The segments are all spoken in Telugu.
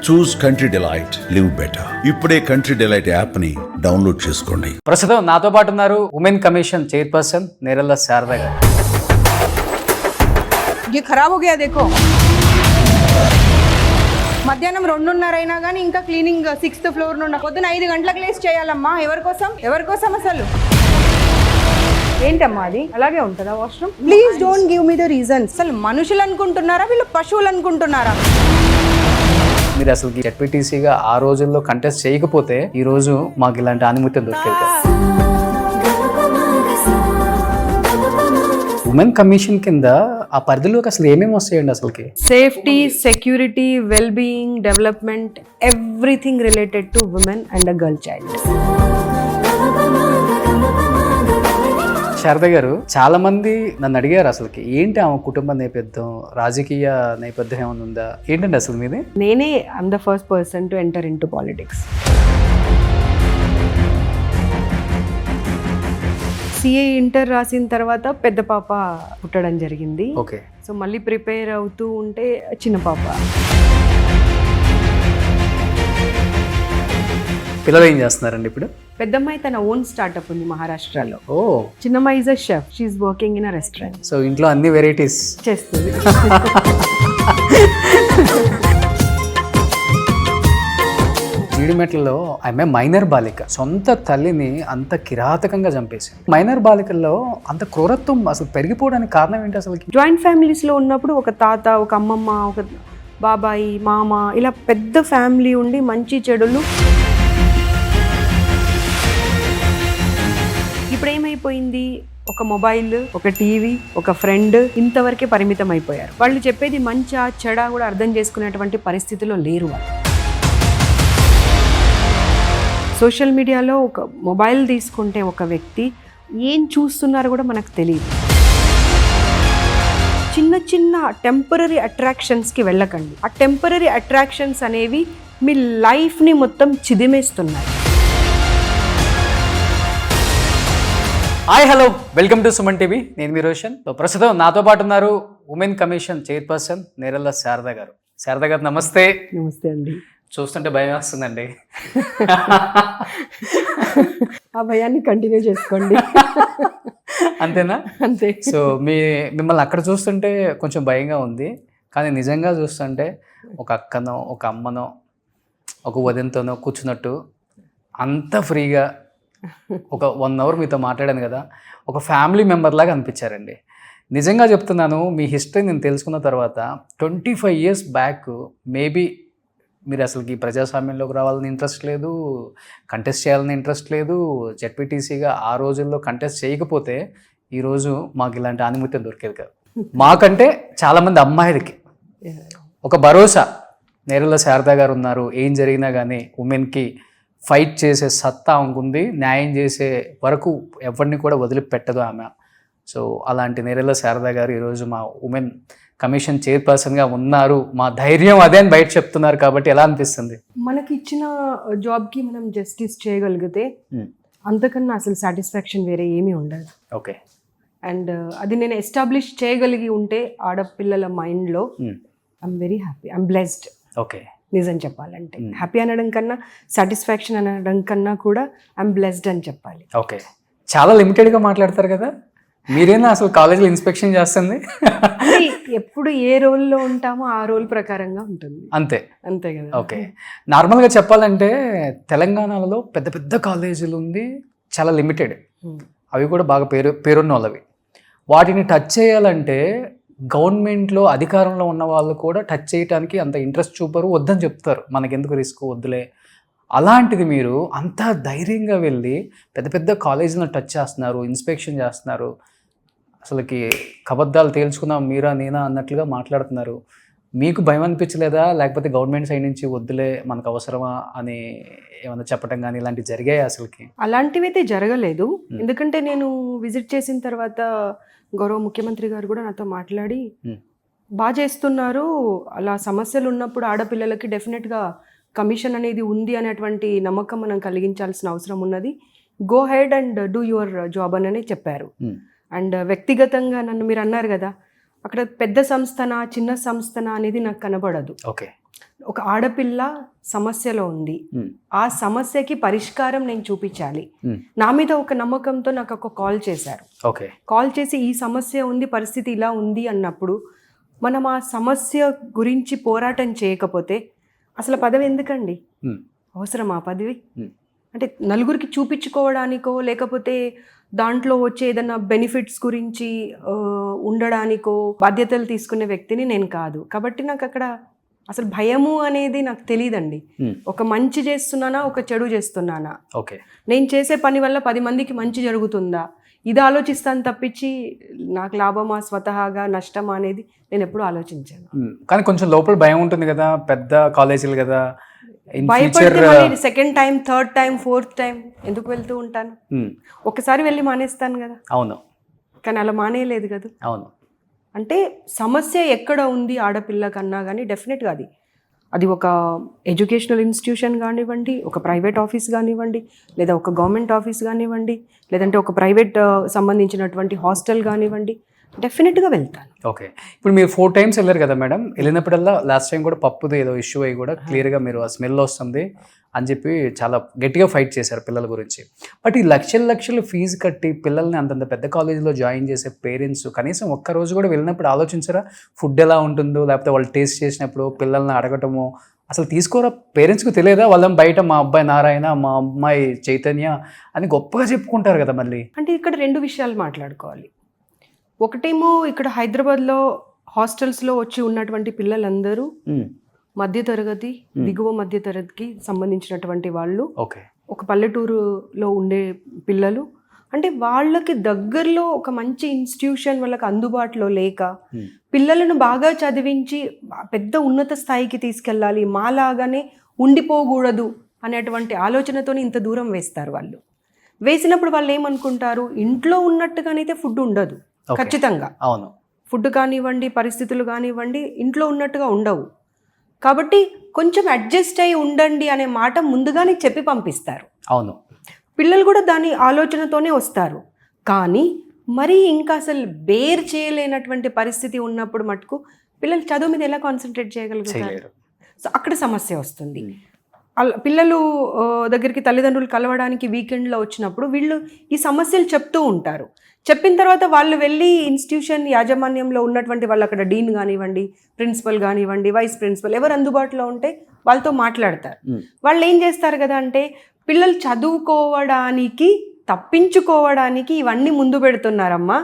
చూస్ కంట్రీ డిలైట్, లివ్ బెటర్. ఇప్పుడే కంట్రీ డిలైట్ యాప్ ని డౌన్లోడ్ చేసుకోండి. ప్రస్తుతం నాతో పాటు ఉన్నారు women commission chairperson Nerella Sharada గారు. ये खराब हो गया देखो. మధ్యాహ్నం 2:30 అయినా కానీ ఇంకా క్లీనింగ్ 6th ఫ్లోర్ నుండి పొద్దున 5 గంటలకు లేసి చేయాలమ్మా. ఎవరి కోసం అసలు ఏంటమ్మా అది అలాగే ఉంటుందా washroom? Please don't give me the reason. అసలు మనుషులు అనుకుంటున్నారా వీళ్ళు పశువులు అనుకుంటున్నారా? మీరు అసలు జెడ్పీటీసీగా ఆ రోజుల్లో కంటెస్ట్ చేయకపోతే ఈ రోజు మాకు ఇలాంటి ఆనిముత్యం దొరికేది. ఉమెన్ కమిషన్ కింద ఆ పరిధిలోకి అసలు ఏమేమి వస్తాయండి అసలుకి? Safety, security, well being, development, everything related to women and a girl child. Sharada గారు, చాలా మంది నన్ను అడిగారు అసలుకి ఏంటి ఆమె కుటుంబ నేపథ్యం, రాజకీయ నేపథ్యం ఏమైనా ఉందా, ఏంటండి అసలు మీది? నేనే I'm the first person to enter in to politics. CA inter రాసిన తర్వాత పెద్ద పాప పుట్టడం జరిగింది. ఓకే. సో మళ్ళీ ప్రిపేర్ అవుతూ ఉంటే చిన్న పాప. పిల్లలు ఏం చేస్తున్నారండి ఇప్పుడు? పెద్దమ్మాయి తన ఓన్ స్టార్ట్అప్ ఉంది మహారాష్ట్రలో. ఓ. చిన్నమ్మాయి is a chef. She is working in a restaurant. So ఇంట్లో అన్ని వెరైటీస్ చేస్తుంది. జీడిమెట్లలో ఆమె మైనర్ బాలిక సొంత తల్లిని అంత కిరాతకంగా చంపేసింది. మైనర్ బాలికల్లో అంత క్రూరత్వం అసలు పెరిగిపోవడానికి కారణం ఏంటి అసలు? జాయింట్ ఫ్యామిలీస్లో ఉన్నప్పుడు ఒక తాత, ఒక అమ్మమ్మ, ఒక బాబాయి, మామ, ఇలా పెద్ద ఫ్యామిలీ ఉండి మంచి చెడులు. ఇప్పుడు ఏమైపోయింది, ఒక మొబైల్, ఒక టీవీ, ఒక ఫ్రెండ్, ఇంతవరకే పరిమితం అయిపోయారు. వాళ్ళు చెప్పేది మంచా చెడా కూడా అర్థం చేసుకునేటువంటి పరిస్థితిలో లేరు వాళ్ళు. సోషల్ మీడియాలో ఒక మొబైల్ తీసుకుంటే ఒక వ్యక్తి ఏం చూస్తున్నారో కూడా మనకు తెలియదు. చిన్న చిన్న టెంపరరీ అట్రాక్షన్స్కి వెళ్ళకండి. ఆ టెంపరరీ అట్రాక్షన్స్ అనేవి మీ లైఫ్ని మొత్తం చిదిమేస్తున్నాయి. Hi, hello, welcome to Suman TV. నేను మీ రోషన్. ప్రస్తుతం నాతో పాటు ఉన్నారు women commission chairperson Nerella Sharada గారు. శారద గారు నమస్తే. నమస్తే అండి. చూస్తుంటే భయం వేస్తుందండి. ఆ భయాన్ని కంటిన్యూ చేసుకోండి. అంతేనా? అంతే. సో మిమ్మల్ని అక్కడ చూస్తుంటే కొంచెం భయంగా ఉంది, కానీ నిజంగా చూస్తుంటే ఒక అక్కనో, ఒక అమ్మనో, ఒక వదినతోనో కూర్చున్నట్టు అంత ఫ్రీగా ఒక 1 hour మీతో మాట్లాడాను కదా, ఒక ఫ్యామిలీ మెంబర్ లాగా అనిపించారండి. నిజంగా చెప్తున్నాను, మీ హిస్టరీ నేను తెలుసుకున్న తర్వాత 25 years బ్యాక్ మేబీ మీరు అసలుకి ప్రజాస్వామ్యంలోకి రావాలని ఇంట్రెస్ట్ లేదు, కంటెస్ట్ చేయాలని ఇంట్రెస్ట్ లేదు. జెడ్పీటీసీగా ఆ రోజుల్లో కంటెస్ట్ చేయకపోతే ఈరోజు మాకు ఇలాంటి ఆనిముత్యం దొరికేది కాదు. మాకంటే చాలామంది అమ్మాయిలకి ఒక భరోసా నేరెళ్ల శారద గారు ఉన్నారు. ఏం జరిగినా కానీ ఉమెన్కి ఫైట్ చేసే సత్తా ఉంది, న్యాయం చేసే వరకు ఎవరిని కూడా వదిలిపెట్టదు ఆమె. సో అలాంటి నేరెళ్ల శారద గారు ఈరోజు మా ఉమెన్ కమిషన్ చైర్పర్సన్గా ఉన్నారు. మా ధైర్యం అదే అని బయట చెప్తున్నారు కాబట్టి ఎలా అనిపిస్తుంది? మనకి ఇచ్చిన జాబ్కి మనం జస్టిస్ చేయగలిగితే అంతకన్నా అసలు సాటిస్ఫాక్షన్ వేరే ఏమీ ఉండదు. ఓకే. అండ్ అది నేను ఎస్టాబ్లిష్ చేయగలిగి ఉంటే ఆడపిల్లల మైండ్లో I'm very happy, I'm blessed. Okay. నిజం చెప్పాలంటే హ్యాపీ అనడం కన్నా, సాటిస్ఫాక్షన్ అనడం కన్నా కూడా ఐఎమ్ బ్లెస్డ్ అని చెప్పాలి. ఓకే. చాలా లిమిటెడ్గా మాట్లాడతారు కదా, మీరేనా అసలు కాలేజీలో ఇన్స్పెక్షన్ చేస్తుంది? ఎప్పుడు ఏ రోల్లో ఉంటామో ఆ రోల్ ప్రకారంగా ఉంటుంది. అంతే అంతే కదా. ఓకే. నార్మల్గా చెప్పాలంటే తెలంగాణలో పెద్ద పెద్ద కాలేజీలు ఉంది, చాలా లిమిటెడ్. అవి కూడా బాగా పేరున్న వాళ్ళవి. వాటిని టచ్ చేయాలంటే గవర్నమెంట్లో అధికారంలో ఉన్న వాళ్ళు కూడా టచ్ చేయడానికి అంత ఇంట్రెస్ట్ చూపరు, వద్దని చెప్తారు, మనకెందుకు రిస్క్, వద్దులే. అలాంటిది మీరు అంత ధైర్యంగా వెళ్ళి పెద్ద పెద్ద కాలేజీలను టచ్ చేస్తున్నారు, ఇన్స్పెక్షన్ చేస్తున్నారు. అసలుకి కబద్దాలు తేల్చుకున్నాం మీరా నేనా అన్నట్లుగా మాట్లాడుతున్నారు. మీకు భయం అనిపించలేదా, లేకపోతే గవర్నమెంట్ సైడ్ నుంచి వద్దులే మనకు అవసరమా అని ఏమైనా చెప్పడం కానీ ఇలాంటివి జరిగాయి? అసలుకి అలాంటివి అయితే జరగలేదు. ఎందుకంటే నేను విజిట్ చేసిన తర్వాత గౌరవ ముఖ్యమంత్రి గారు కూడా నాతో మాట్లాడి బాగా చేస్తున్నారు, అలా సమస్యలు ఉన్నప్పుడు ఆడపిల్లలకి డెఫినెట్గా కమిషన్ అనేది ఉంది అనేటువంటి నమ్మకం మనం కలిగించాల్సిన అవసరం ఉన్నది, go head and do your job అని చెప్పారు. అండ్ వ్యక్తిగతంగా నన్ను మీరు అన్నారు కదా, అక్కడ పెద్ద సంస్థన చిన్న సంస్థన అనేది నాకు కనబడదు. ఓకే. ఒక ఆడపిల్ల సమస్యలో ఉంది, ఆ సమస్యకి పరిష్కారం నేను చూపించాలి. నా మీద ఒక నమ్మకంతో నాకు ఒక కాల్ చేశారు. ఓకే. కాల్ చేసి ఈ సమస్య ఉంది, పరిస్థితి ఇలా ఉంది అన్నప్పుడు మనం ఆ సమస్య గురించి పోరాటం చేయకపోతే అసలు పదవి ఎందుకండి? అవసరం ఆ పదవి? అంటే నలుగురికి చూపించుకోవడానికో లేకపోతే దాంట్లో వచ్చే ఏదైనా బెనిఫిట్స్ గురించి ఉండడానికో బాధ్యతలు తీసుకునే వ్యక్తిని నేను కాదు. కాబట్టి నాకు అక్కడ అసలు భయము అనేది నాకు తెలియదండి. ఒక మంచి చేస్తున్నానా, ఒక చెడు చేస్తున్నానా, ఓకే, నేను చేసే పని వల్ల 10 మందికి మంచి జరుగుతుందా, ఇది ఆలోచిస్తాను తప్పించి నాకు లాభమా స్వతహాగా నష్టమా అనేది నేను ఎప్పుడు ఆలోచించాను. కానీ కొంచెం లోపల భయం ఉంటుంది కదా, పెద్ద కాలేజీలు కదా, భయపడితే second time, third time, fourth time ఎందుకు వెళ్తూ ఉంటాను? ఒకసారి వెళ్ళి మానేస్తాను కదా. అవును. కానీ అలా మానేయలేదు కదా. అవును. అంటే సమస్య ఎక్కడ ఉంది ఆడపిల్ల కన్నా కానీ డెఫినెట్గా అది ఒక ఎడ్యుకేషనల్ ఇన్స్టిట్యూషన్ కానివ్వండి, ఒక ప్రైవేట్ ఆఫీస్ కానివ్వండి, లేదా ఒక గవర్నమెంట్ ఆఫీస్ కానివ్వండి, లేదంటే ఒక ప్రైవేట్ సంబంధించినటువంటి హాస్టల్ కానివ్వండి, డెఫినెట్గా వెళ్తాను. ఓకే. ఇప్పుడు మీరు 4 times వెళ్ళారు కదా మేడం, వెళ్ళినప్పుడల్లా లాస్ట్ టైం కూడా పప్పుది ఏదో ఇష్యూ అయ్యి కూడా క్లియర్గా మీరు ఆ స్మెల్ వస్తుంది అని చెప్పి చాలా గట్టిగా ఫైట్ చేశారు పిల్లల గురించి. బట్ ఈ లక్షలు ఫీజు కట్టి పిల్లల్ని అంతంత పెద్ద కాలేజీలో జాయిన్ చేసే పేరెంట్స్ కనీసం ఒక్కరోజు కూడా వెళ్ళినప్పుడు ఆలోచించరా ఫుడ్ ఎలా ఉంటుందో, లేకపోతే వాళ్ళు టేస్ట్ చేసినప్పుడు పిల్లల్ని అడగటము అసలు తీసుకోరా? పేరెంట్స్కి తెలియదా వాళ్ళని బయట మా అబ్బాయి నారాయణ, మా అమ్మాయి చైతన్య అని గొప్పగా చెప్పుకుంటారు కదా. మళ్ళీ అంటే ఇక్కడ 2 విషయాలు మాట్లాడుకోవాలి. ఒకటేమో ఇక్కడ హైదరాబాద్లో హాస్టల్స్లో వచ్చి ఉన్నటువంటి పిల్లలందరూ మధ్యతరగతి, దిగువ మధ్యతరగతికి సంబంధించినటువంటి వాళ్ళు. ఓకే. ఒక పల్లెటూరులో ఉండే పిల్లలు, అంటే వాళ్ళకి దగ్గరలో ఒక మంచి ఇన్స్టిట్యూషన్ వాళ్ళకి అందుబాటులో లేక పిల్లలను బాగా చదివించి పెద్ద ఉన్నత స్థాయికి తీసుకెళ్ళాలి, మాలాగానే ఉండిపోకూడదు అనేటువంటి ఆలోచనతో ఇంత దూరం వేస్తారు. వాళ్ళు వేసినప్పుడు వాళ్ళు ఏమనుకుంటారు, ఇంట్లో ఉన్నట్టుగానైతే ఫుడ్ ఉండదు ఖచ్చితంగా. అవును. ఫుడ్ కానివ్వండి, పరిస్థితులు కానివ్వండి ఇంట్లో ఉన్నట్టుగా ఉండవు. కాబట్టి కొంచెం అడ్జస్ట్ అయ్యి ఉండండి అనే మాట ముందుగానే చెప్పి పంపిస్తారు. అవును. పిల్లలు కూడా దాని ఆలోచనతోనే వస్తారు. కానీ మరి ఇంకా అసలు బేర్ చేయలేనటువంటి పరిస్థితి ఉన్నప్పుడు మటుకు పిల్లలు చదువు మీద ఎలా కాన్సన్ట్రేట్ చేయగలుగుతారు? సో అక్కడ సమస్య వస్తుంది. పిల్లలు దగ్గరికి తల్లిదండ్రులు కలవడానికి వీకెండ్లో వచ్చినప్పుడు వీళ్ళు ఈ సమస్యలు చెప్తూ ఉంటారు. చెప్పిన తర్వాత వాళ్ళు వెళ్ళి ఇన్స్టిట్యూషన్ యాజమాన్యంలో ఉన్నటువంటి వాళ్ళు, అక్కడ డీన్ కానివ్వండి, ప్రిన్సిపల్ కానివ్వండి, వైస్ ప్రిన్సిపల్ ఎవరు అందుబాటులో ఉంటే వాళ్ళతో మాట్లాడతారు. వాళ్ళు ఏం చేస్తారు కదా అంటే పిల్లలు చదువుకోవడానికి తప్పించుకోవడానికి ఇవన్నీ ముందు పెడుతున్నారమ్మా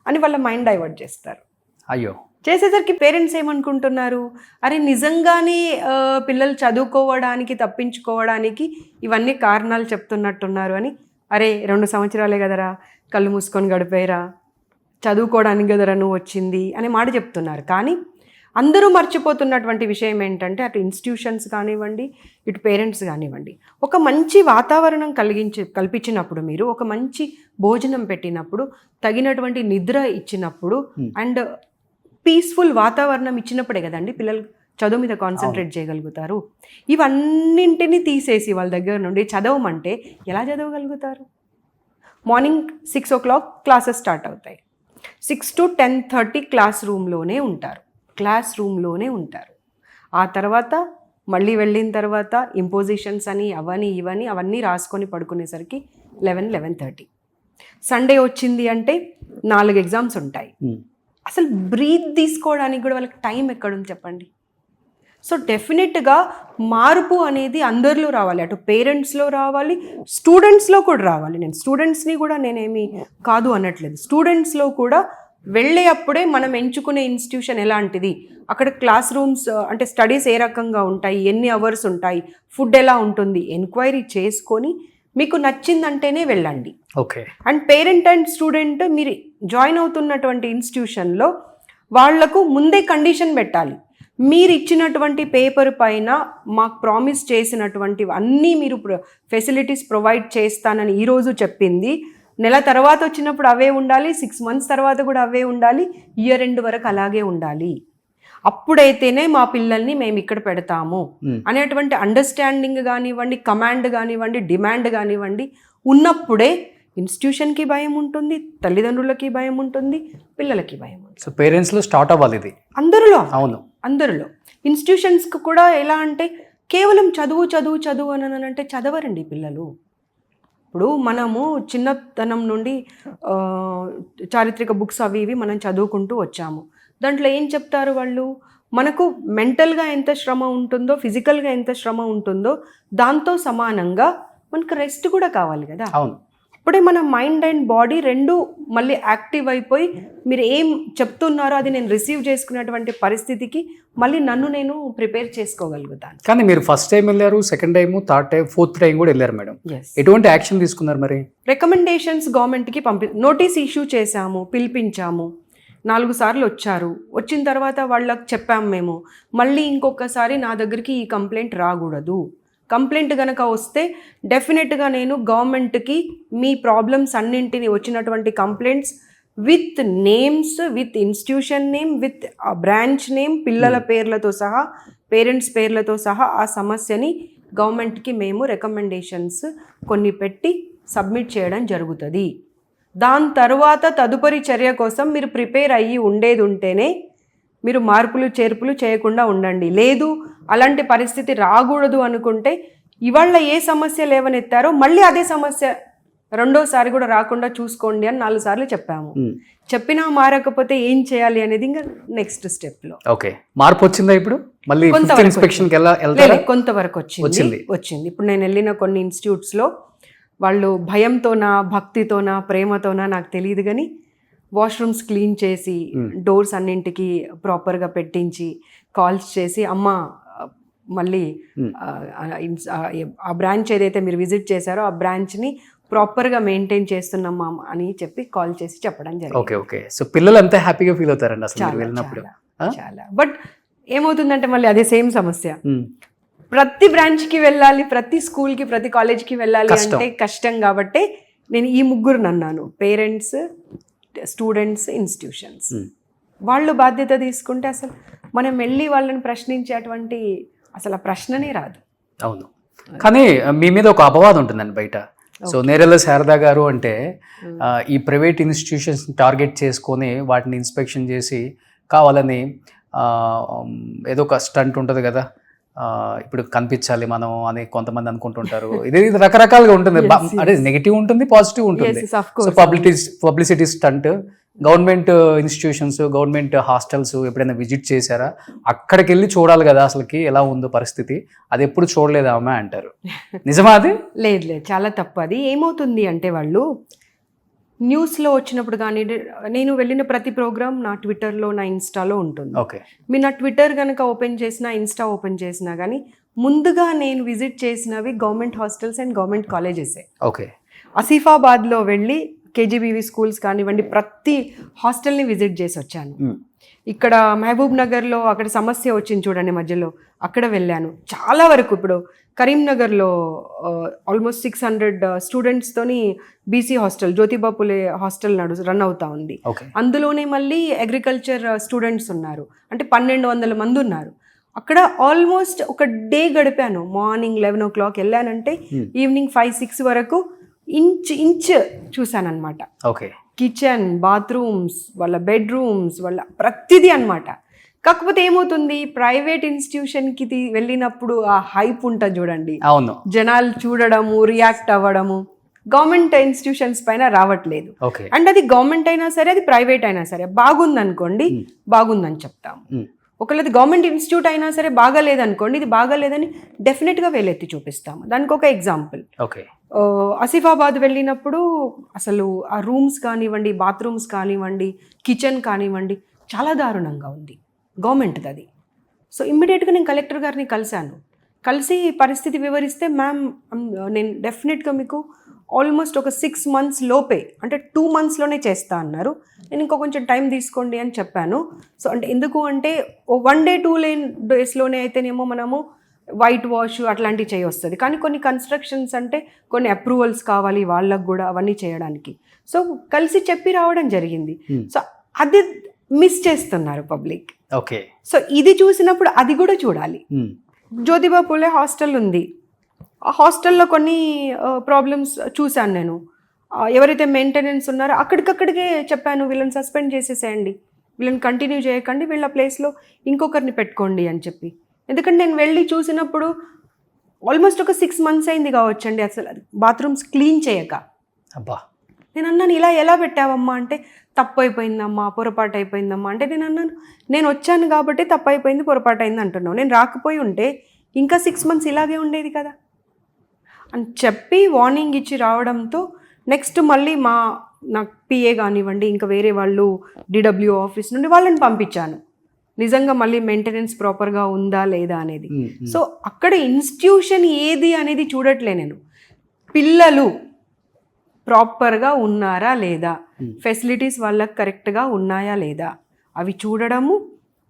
అని వాళ్ళ మైండ్ డైవర్ట్ చేస్తారు. అయ్యో. చేసేసరికి పేరెంట్స్ ఏమనుకుంటున్నారు, అరే నిజంగానే పిల్లలు చదువుకోవడానికి తప్పించుకోవడానికి ఇవన్నీ కారణాలు చెప్తున్నట్టున్నారు అని, అరే 2 సంవత్సరాలే కదరా, కళ్ళు మూసుకొని గడిపేరా, చదువుకోవడానికి కదరా నువ్వు వచ్చింది అనే మాట చెప్తున్నారు. కానీ అందరూ మర్చిపోతున్నటువంటి విషయం ఏంటంటే అటు ఇన్స్టిట్యూషన్స్ కానివ్వండి, ఇటు పేరెంట్స్ కానివ్వండి, ఒక మంచి వాతావరణం కల్పించినప్పుడు, మీరు ఒక మంచి భోజనం పెట్టినప్పుడు, తగినటువంటి నిద్ర ఇచ్చినప్పుడు అండ్ పీస్ఫుల్ వాతావరణం ఇచ్చినప్పుడే కదండి పిల్లలు చదువు మీద కాన్సన్ట్రేట్ చేయగలుగుతారు. ఇవన్నింటినీ తీసేసి వాళ్ళ దగ్గర నుండి చదవమంటే ఎలా చదవగలుగుతారు? మార్నింగ్ 6 o'clock క్లాసెస్ స్టార్ట్ అవుతాయి. 6 to 10:30 క్లాస్ రూమ్లోనే ఉంటారు. ఆ తర్వాత మళ్ళీ వెళ్ళిన తర్వాత ఇంపోజిషన్స్ అని అవన్నీ రాసుకొని పడుకునేసరికి 11-11:30. సండే వచ్చింది అంటే 4 ఎగ్జామ్స్ ఉంటాయి. అసలు బ్రీత్ తీసుకోవడానికి కూడా వాళ్ళకి టైం ఎక్కడుంది చెప్పండి. సో డెఫినెట్గా మార్పు అనేది అందరిలో రావాలి, అటు పేరెంట్స్లో రావాలి, స్టూడెంట్స్లో కూడా రావాలి. నేను స్టూడెంట్స్ని కూడా నేనేమి కాదు అనట్లేదు. స్టూడెంట్స్లో కూడా వెళ్ళే అప్పుడే మనం ఎంచుకునే ఇన్స్టిట్యూషన్ ఎలాంటిది, అక్కడ క్లాస్ రూమ్స్ అంటే స్టడీస్ ఏ రకంగా ఉంటాయి, ఎన్ని అవర్స్ ఉంటాయి, ఫుడ్ ఎలా ఉంటుంది, ఎంక్వైరీ చేసుకొని మీకు నచ్చిందంటేనే వెళ్ళండి. Okay. And parent and student మీరు జాయిన్ అవుతున్నటువంటి ఇన్స్టిట్యూషన్లో వాళ్లకు ముందే కండిషన్ పెట్టాలి. మీరు ఇచ్చినటువంటి పేపర్ పైన మాకు ప్రామిస్ చేసినటువంటి అన్నీ మీరు ఫెసిలిటీస్ ప్రొవైడ్ చేస్తానని ఈరోజు చెప్పింది, నెల తర్వాత వచ్చినప్పుడు అవే ఉండాలి, 6 months తర్వాత కూడా అవే ఉండాలి, ఇయర్ ఎండ్ వరకు అలాగే ఉండాలి. అప్పుడైతేనే మా పిల్లల్ని మేము ఇక్కడ పెడతాము అనేటువంటి అండర్స్టాండింగ్ కానివ్వండి, కమాండ్ కానివ్వండి, డిమాండ్ కానివ్వండి ఉన్నప్పుడే ఇన్స్టిట్యూషన్కి భయం ఉంటుంది, తల్లిదండ్రులకి భయం ఉంటుంది, పిల్లలకి భయం ఉంటుంది. సో పేరెంట్స్లో స్టార్ట్ అవ్వాలి ఇది అందరిలో. అవును. అందరిలో. ఇన్స్టిట్యూషన్స్కి కూడా ఎలా అంటే కేవలం చదువు అని అంటే చదవరండి పిల్లలు. ఇప్పుడు మనము చిన్నతనం నుండి చారిత్రక బుక్స్ అవి ఇవి మనం చదువుకుంటూ వచ్చాము. దాంట్లో ఏం చెప్తారు వాళ్ళు, మనకు మెంటల్గా ఎంత శ్రమ ఉంటుందో, ఫిజికల్గా ఎంత శ్రమ ఉంటుందో దాంతో సమానంగా మనకు రెస్ట్ కూడా కావాలి కదా. అవును. అప్పుడే మన మైండ్ అండ్ బాడీ రెండు మళ్ళీ యాక్టివ్ అయిపోయి మీరు ఏం చెప్తున్నారో అది నేను రిసీవ్ చేసుకునేటువంటి పరిస్థితికి మళ్ళీ నన్ను నేను ప్రిపేర్ చేసుకోగలుగుతాను. కానీ మీరు ఫస్ట్ టైం వెళ్ళారు, second time, third time, fourth time కూడా వెళ్ళారు మేడం. ఎటువంటి యాక్షన్ తీసుకున్నారు మరి? రికమెండేషన్స్ గవర్నమెంట్కి నోటీస్ ఇష్యూ చేశాము, పిలిపించాము. 4 సార్లు వచ్చారు. వచ్చిన తర్వాత వాళ్ళకి చెప్పాము మేము, మళ్ళీ ఇంకొకసారి నా దగ్గరికి ఈ కంప్లైంట్ రాకూడదు. కంప్లైంట్ కనుక వస్తే డెఫినెట్గా నేను గవర్నమెంట్కి మీ ప్రాబ్లమ్స్ అన్నింటినీ వచ్చినటువంటి complaints with names, with institution name, with branch name, పిల్లల పేర్లతో సహా, పేరెంట్స్ పేర్లతో సహా ఆ సమస్యని గవర్నమెంట్కి మేము రికమెండేషన్స్ కొన్ని పెట్టి సబ్మిట్ చేయడం జరుగుతుంది. దాని తర్వాత తదుపరి చర్య కోసం మీరు ప్రిపేర్ అయ్యి ఉండేది ఉంటేనే మీరు మార్పులు చేర్పులు చేయకుండా ఉండండి. లేదు అలాంటి పరిస్థితి రాకూడదు అనుకుంటే ఇవాళ ఏ సమస్య లేవనెత్తారో మళ్ళీ అదే సమస్య రెండోసారి కూడా రాకుండా చూసుకోండి అని 4 సార్లు చెప్పాము. చెప్పినా మారకపోతే ఏం చేయాలి అనేది ఇంకా నెక్స్ట్ స్టెప్లో. ఓకే, మార్పు వచ్చిందా ఇప్పుడు? మళ్ళీ కొంతవరకు వచ్చింది. ఇప్పుడు నేను వెళ్ళిన కొన్ని ఇన్స్టిట్యూట్స్లో వాళ్ళు భయంతోనా, భక్తితోనా, ప్రేమతోనా నాకు తెలియదు కానీ వాష్రూమ్స్ క్లీన్ చేసి డోర్స్ అన్నింటికి ప్రాపర్గా పెట్టించి కాల్స్ చేసి, అమ్మ మళ్ళీ ఆ బ్రాంచ్ ఏదైతే మీరు విజిట్ చేశారో ఆ బ్రాంచ్ని ప్రాపర్గా మెయింటైన్ చేస్తున్నామా అని చెప్పి కాల్ చేసి చెప్పడం జరిగింది. Okay okay. సో పిల్లలు అంతా హ్యాపీగా ఫీల్ అవుతారండి అసలు వెళ్ళినప్పుడు. చాలా. బట్ ఏమవుతుందంటే మళ్ళీ అదే సేమ్ సమస్య, ప్రతి బ్రాంచ్కి వెళ్ళాలి, ప్రతి స్కూల్కి, ప్రతి కాలేజ్కి వెళ్ళాలి అంటే కష్టం. కాబట్టి నేను ఈ 3 అన్నాను, పేరెంట్స్, స్టూడెంట్స్, ఇన్స్టిట్యూషన్స్. వాళ్ళు బాధ్యత తీసుకుంటే అసలు మనం వెళ్ళి వాళ్ళని ప్రశ్నించేటువంటి అసలు ఆ ప్రశ్ననే రాదు. అవును. కానీ మీ మీద ఒక అపవాదం ఉంటుందండి బయట. సో నేరెళ్ళ శారదా గారు అంటే ఈ ప్రైవేట్ ఇన్స్టిట్యూషన్స్ టార్గెట్ చేసుకొని వాటిని ఇన్స్పెక్షన్ చేసి కావాలని ఏదో ఒక స్టంట్ ఉంటుంది కదా, ఇప్పుడు కనిపించాలి మనం అని కొంతమంది అనుకుంటుంటారు. ఇది రకరకాలుగా ఉంటుంది. అంటే నెగిటివ్ ఉంటుంది, పాజిటివ్ ఉంటుంది. So publicity stunt. Government institutions, government hostels ఎప్పుడైనా విజిట్ చేశారా? అక్కడికి వెళ్ళి చూడాలి కదా అసలుకి ఎలా ఉందో పరిస్థితి, అది ఎప్పుడు చూడలేదా అమ్మ అంటారు. నిజమా అది? లేదు, చాలా తప్పు. అది ఏమవుతుంది అంటే వాళ్ళు న్యూస్లో వచ్చినప్పుడు కానీ, నేను వెళ్ళిన ప్రతి ప్రోగ్రామ్ నా ట్విట్టర్లో, నా ఇన్స్టాలో ఉంటుంది. ఓకే. మీరు నా ట్విట్టర్ కనుక ఓపెన్ చేసినా, ఇన్స్టా ఓపెన్ చేసినా కానీ ముందుగా నేను విజిట్ చేసినవి గవర్నమెంట్ హాస్టల్స్ అండ్ గవర్నమెంట్ కాలేజెసే. ఓకే. ఆసిఫాబాద్లో వెళ్ళి కేజీబీవీ స్కూల్స్ కానివ్వండి, ప్రతి హాస్టల్ని విజిట్ చేసి వచ్చాను. ఇక్కడ మహబూబ్ నగర్లో అక్కడ సమస్య వచ్చింది చూడండి మధ్యలో, అక్కడ వెళ్ళాను. చాలా వరకు ఇప్పుడు కరీంనగర్లో almost 600 స్టూడెంట్స్తోని BC hostel, Jyotiba Phule hostel run అవుతా ఉంది. అందులోనే మళ్ళీ అగ్రికల్చర్ స్టూడెంట్స్ ఉన్నారు, అంటే 1200 మంది ఉన్నారు. అక్కడ ఆల్మోస్ట్ ఒక డే గడిపాను. మార్నింగ్ 11 o'clock వెళ్ళానంటే ఈవినింగ్ 5-6 వరకు ఇంచ్ చూశానమాట. ఓకే. కిచెన్, బాత్రూమ్స్, వాళ్ళ బెడ్రూమ్స్, వాళ్ళ ప్రతిదీ అనమాట. కాకపోతే ఏమవుతుంది, ప్రైవేట్ ఇన్స్టిట్యూషన్కి వెళ్ళినప్పుడు ఆ హైప్ ఉంటుంది చూడండి, అవును, జనాలు చూడడము, రియాక్ట్ అవ్వడము గవర్నమెంట్ ఇన్స్టిట్యూషన్స్ పైన రావట్లేదు. ఓకే. అండ్ అది గవర్నమెంట్ అయినా సరే, అది ప్రైవేట్ అయినా సరే, బాగుందనుకోండి బాగుందని చెప్తాము. ఒకవేళ అది గవర్నమెంట్ ఇన్స్టిట్యూట్ అయినా సరే బాగాలేదనుకోండి, ఇది బాగాలేదని డెఫినెట్గా వేలెత్తి చూపిస్తాము. దానికి ఒక ఎగ్జాంపుల్, ఓకే, ఆసిఫాబాద్ వెళ్ళినప్పుడు అసలు ఆ రూమ్స్ కానివ్వండి, బాత్రూమ్స్ కానివ్వండి, కిచెన్ కానివ్వండి చాలా దారుణంగా ఉంది గవర్నమెంట్ది అది. సో ఇమ్మీడియట్గా నేను కలెక్టర్ గారిని కలిసి పరిస్థితి వివరిస్తే, మ్యామ్ నేను డెఫినెట్గా మీకు ఆల్మోస్ట్ ఒక 6 months లోపే, అంటే 2 monthsలోనే చేస్తా అన్నారు. నేను ఇంకో కొంచెం టైం తీసుకోండి అని చెప్పాను. సో అంటే ఎందుకు అంటే 1 day 2 daysలోనే అయితేనేమో మనము వైట్ వాష్ అట్లాంటివి చేయొస్తుంది. కానీ కొన్ని కన్స్ట్రక్షన్స్ అంటే కొన్ని అప్రూవల్స్ కావాలి వాళ్ళకు కూడా, అవన్నీ చేయడానికి. సో కలిసి చెప్పి రావడం జరిగింది. సో అది మిస్ చేస్తున్నారు పబ్లిక్. ఓకే. సో ఇది చూసినప్పుడు అది కూడా చూడాలి. జ్యోతిబా పులే హాస్టల్ ఉంది, ఆ హాస్టల్లో కొన్ని ప్రాబ్లమ్స్ చూశాను నేను. ఎవరైతే మెయింటెనెన్స్ ఉన్నారో అక్కడికక్కడికే చెప్పాను, వీళ్ళని సస్పెండ్ చేసేసేయండి, వీళ్ళని కంటిన్యూ చేయకండి, వీళ్ళ ప్లేస్లో ఇంకొకరిని పెట్టుకోండి అని చెప్పి. ఎందుకంటే నేను వెళ్ళి చూసినప్పుడు ఆల్మోస్ట్ ఒక 6 months అయింది కావచ్చండి అసలు బాత్రూమ్స్ క్లీన్ చేయక. అబ్బా. నేను అన్నాను, ఇలా ఎలా పెట్టావమ్మా అంటే, తప్పు అయిపోయిందమ్మా, పొరపాటు అయిపోయిందమ్మా అంటే. నేను అన్నాను, నేను వచ్చాను కాబట్టి తప్పు అయిపోయింది, పొరపాటు అయింది అంటున్నావు. నేను రాకపోయి ఉంటే ఇంకా 6 months ఇలాగే ఉండేది కదా అని చెప్పి వార్నింగ్ ఇచ్చి రావడంతో నెక్స్ట్ మళ్ళీ నాకు పిఏ కానివ్వండి, ఇంకా వేరే వాళ్ళు డిడబ్ల్యూ ఆఫీస్ నుండి వాళ్ళని పంపించాను, నిజంగా మళ్ళీ మెయింటెనెన్స్ ప్రాపర్గా ఉందా లేదా అనేది. సో అక్కడ ఇన్స్టిట్యూషన్ ఏది అనేది చూడట్లే నేను, పిల్లలు ప్రాపర్గా ఉన్నారా లేదా, ఫెసిలిటీస్ వాళ్ళకి కరెక్ట్గా ఉన్నాయా లేదా అవి చూడడము,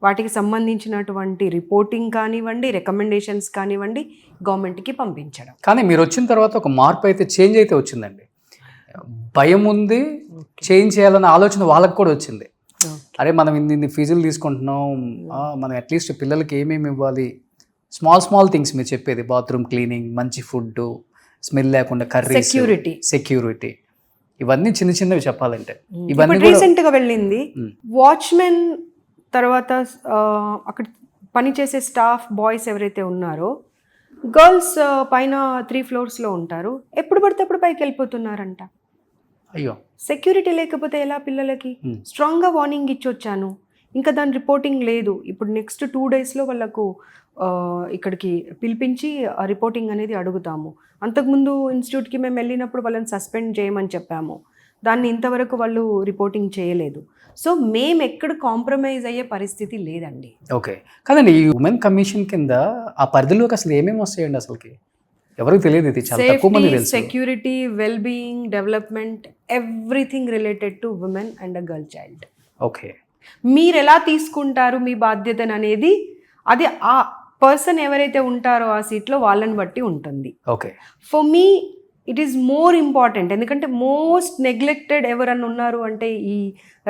వాటికి సంబంధించినటువంటి రిపోర్టింగ్ కానివ్వండి, రికమెండేషన్స్ కానివ్వండి గవర్నమెంట్కి పంపించడం. కానీ మీరు వచ్చిన తర్వాత ఒక మార్పు అయితే, చేంజ్ అయితే వచ్చిందండి. భయం ఉంది, చేంజ్ చేయాలన్న ఆలోచన వాళ్ళకి కూడా వచ్చింది. అరే మనం ఇన్ని ఫీజులు తీసుకుంటున్నాం, మనం అట్లీస్ట్ పిల్లలకి ఏమేమి ఇవ్వాలి, స్మాల్ థింగ్స్ మీరు చెప్పేది, బాత్రూమ్ క్లీనింగ్, మంచి ఫుడ్, స్మెల్ లేకుండా కర్రీ, సెక్యూరిటీ, ఇవన్నీ చిన్నవి చెప్పాలంటే. ఇవన్నీ రీసెంట్గా వెళ్ళింది వాచ్మెన్ తర్వాత అక్కడ పనిచేసే స్టాఫ్ బాయ్స్ ఎవరైతే ఉన్నారో, గర్ల్స్ పైన 3 floors ఉంటారు, ఎప్పుడు పడితే అప్పుడు పైకి వెళ్ళిపోతున్నారంట. అయ్యో, సెక్యూరిటీ లేకపోతే ఎలా పిల్లలకి? స్ట్రాంగ్గా వార్నింగ్ ఇచ్చి వచ్చాను, ఇంకా దాని రిపోర్టింగ్ లేదు. ఇప్పుడు నెక్స్ట్ 2 daysలో వాళ్ళకు ఇక్కడికి పిలిపించి రిపోర్టింగ్ అనేది అడుగుతాము. అంతకుముందు ఇన్స్టిట్యూట్కి మేము వెళ్ళినప్పుడు వాళ్ళని సస్పెండ్ చేయమని చెప్పాము, దాన్ని ఇంతవరకు వాళ్ళు రిపోర్టింగ్ చేయలేదు. సో మేము ఎక్కడ కాంప్రమైజ్ అయ్యే పరిస్థితి లేదండి. ఓకే, కాదండి, ఈ ఉమెన్ కమిషన్ కింద ఆ పరిధిలోకి అసలు ఏమేమి వస్తాయండి? అసలుకి ఎవరికి తెలియదు, ఇది చాలా తక్కువ మంది తెలుసు. Security, well being, development, everything related to women and a girl child. Okay, మీరు ఎలా తీసుకుంటారు మీ బాధ్యతను అనేది, అది ఆ పర్సన్ ఎవరైతే ఉంటారో ఆ సీట్లో వాళ్ళని బట్టి ఉంటుంది. Okay, for me it is more important. ఎందుకంటే మోస్ట్ నెగ్లెక్టెడ్ ఎవరన్నా ఉన్నారు అంటే ఈ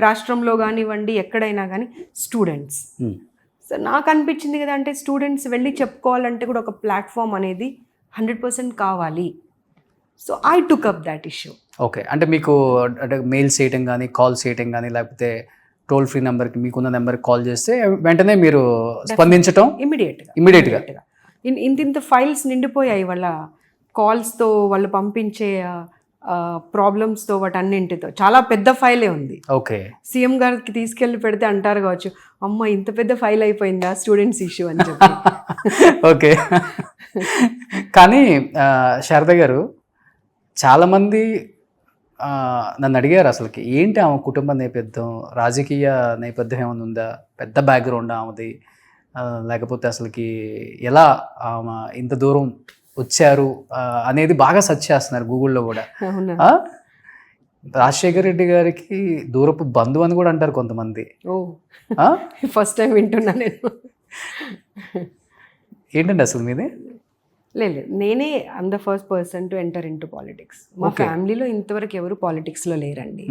రాష్ట్రంలో కానివ్వండి, ఎక్కడైనా కానీ స్టూడెంట్స్. సో నాకు అనిపించింది కదా, అంటే స్టూడెంట్స్ వెళ్ళి చెప్పుకోవాలంటే కూడా ఒక ప్లాట్ఫామ్ అనేది 100% కావాలి. So I took up that issue. Okay, అంటే మీకు అంటే మెయిల్స్ చేయటం కానీ, కాల్స్ చేయటం కానీ, లేకపోతే టోల్ ఫ్రీ నెంబర్కి, మీకున్న నెంబర్కి కాల్ చేస్తే వెంటనే మీరు స్పందించటం ఇమీడియట్గా. ఇంత ఫైల్స్ నిండిపోయాయి వాళ్ళ కాల్స్తో, వాళ్ళు పంపించే ప్రాబ్లమ్స్తో, వాటన్నింటితో. చాలా పెద్ద ఫైలే ఉంది. ఓకే, సీఎం గారికి తీసుకెళ్ళి పెడితే అంటారు కావచ్చు, అమ్మ ఇంత పెద్ద ఫైల్ అయిపోయిందా స్టూడెంట్స్ ఇష్యూ అని చెప్పి. ఓకే, కానీ శారద గారు, చాలామంది నన్ను అడిగారు అసలుకి ఏంటి ఆమె కుటుంబ నేపథ్యం, రాజకీయ నేపథ్యం ఏమైనా ఉందా, పెద్ద బ్యాక్గ్రౌండ్ ఆమెది, లేకపోతే అసలుకి ఎలా ఆమె ఇంత దూరం వచ్చారు అనేది బాగా సెర్చ్ చేస్తున్నారు గూగుల్లో కూడా. రాజశేఖర రెడ్డి గారికి దూరపు బంధువు అని కూడా అంటారు కొంతమంది. ఫస్ట్ టైం వింటున్నా నేను. ఏంటండి అసలు మీది? లేదు, నేనే I'm the first person to enter in to politics. మా ఫ్యామిలీలో ఇంతవరకు ఎవరు పాలిటిక్స్లో లేరండి.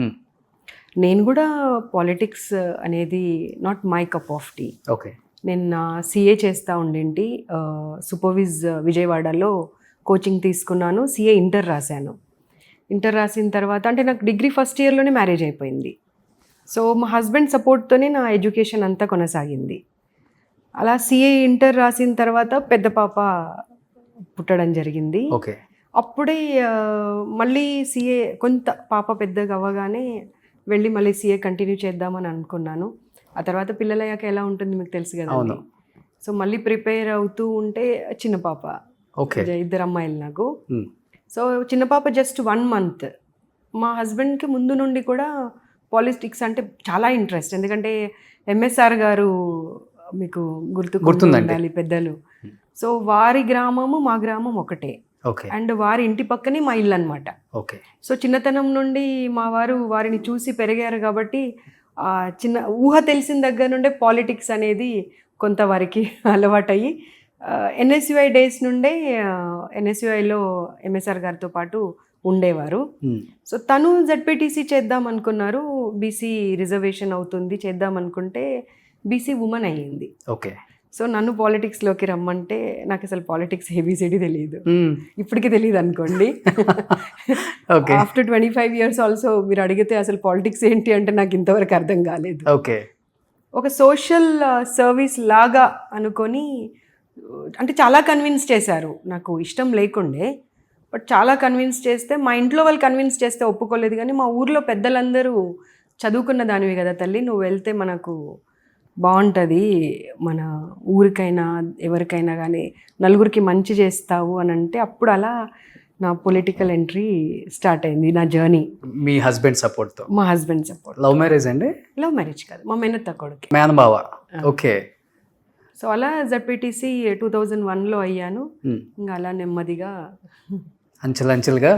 నేను కూడా పాలిటిక్స్ అనేది not my cup of tea. Okay, నేను సిఏ చేస్తూ ఉండేంటి, సూపర్విజ్ విజయవాడలో కోచింగ్ తీసుకున్నాను, సిఏ ఇంటర్ రాశాను. ఇంటర్ రాసిన తర్వాత అంటే నాకు డిగ్రీ ఫస్ట్ ఇయర్లోనే మ్యారేజ్ అయిపోయింది. సో మా హస్బెండ్ సపోర్ట్తోనే నా ఎడ్యుకేషన్ అంతా కొనసాగింది. అలా సిఏ ఇంటర్ రాసిన తర్వాత పెద్ద పాప పుట్టడం జరిగింది. ఓకే, అప్పుడే మళ్ళీ సిఏ కొంత పాప పెద్దగా అవ్వగానే వెళ్ళి మళ్ళీ సిఏ కంటిన్యూ చేద్దామని అనుకున్నాను. ఆ తర్వాత పిల్లలయ్యాక ఎలా ఉంటుంది మీకు తెలుసు కదా. సో మళ్ళీ ప్రిపేర్ అవుతూ ఉంటే చిన్న పాప, 2 అమ్మాయిలు నాకు. సో చిన్న పాప జస్ట్ 1 month. మా హస్బెండ్కి ముందు నుండి కూడా పాలిటిక్స్ అంటే చాలా ఇంట్రెస్ట్. ఎందుకంటే ఎంఎస్ఆర్ గారు మీకు గుర్తుండాలి పెద్దలు. సో వారి గ్రామము మా గ్రామం ఒకటే, అండ్ వారి ఇంటి పక్కనే మా ఇల్లు అనమాట. సో చిన్నతనం నుండి మా వారు వారిని చూసి పెరిగారు కాబట్టి చిన్న ఊహ తెలిసిన దగ్గర నుండే పాలిటిక్స్ అనేది కొంతవరకు అలవాటయ్యి ఎన్ఎస్యుఐ డేస్ నుండే ఎన్ఎస్యుఐలో ఎంఎస్ఆర్ గారితో పాటు ఉండేవారు. సో తను జెడ్పీటీసీ చేద్దాం అనుకున్నారు, బీసీ రిజర్వేషన్ అవుతుంది చేద్దాం అనుకుంటే బీసీ ఉమెన్ అయ్యింది. ఓకే, సో నన్ను పాలిటిక్స్లోకి రమ్మంటే నాకు అసలు పాలిటిక్స్ ఏబిసిడి తెలియదు, ఇప్పటికీ తెలియదు అనుకోండి. ఆఫ్టర్ 25 years ఆల్సో మీరు అడిగితే అసలు పాలిటిక్స్ ఏంటి అంటే నాకు ఇంతవరకు అర్థం కాలేదు. ఓకే, ఒక సోషల్ సర్వీస్ లాగా అనుకొని, అంటే చాలా కన్విన్స్ చేశారు. నాకు ఇష్టం లేకుండే, బట్ చాలా కన్విన్స్ చేస్తే, మా ఇంట్లో వాళ్ళు కన్విన్స్ చేస్తే ఒప్పుకోలేదు. కానీ మా ఊర్లో పెద్దలందరూ చదువుకున్న దానివి కదా తల్లి, నువ్వు వెళ్తే మనకు బాగుంటుంది, మన ఊరికైనా ఎవరికైనా కానీ నలుగురికి మంచి చేస్తావు అని అంటే, అప్పుడు అలా నా పొలిటికల్ ఎంట్రీ స్టార్ట్ అయింది, నా జర్నీ. మీ హస్బెండ్ సపోర్ట్తో? మా హస్బెండ్ సపోర్ట్. లవ్ మ్యారేజ్ అండి? లవ్ మ్యారేజ్ కాదు, మా మేనత్త కొడుకు. మేనబావ. ఓకే. సో అలా జడ్పీటీసీ 2001లో అయ్యాను. ఇంకా అలా నెమ్మదిగా అంచెలంచెలుగా.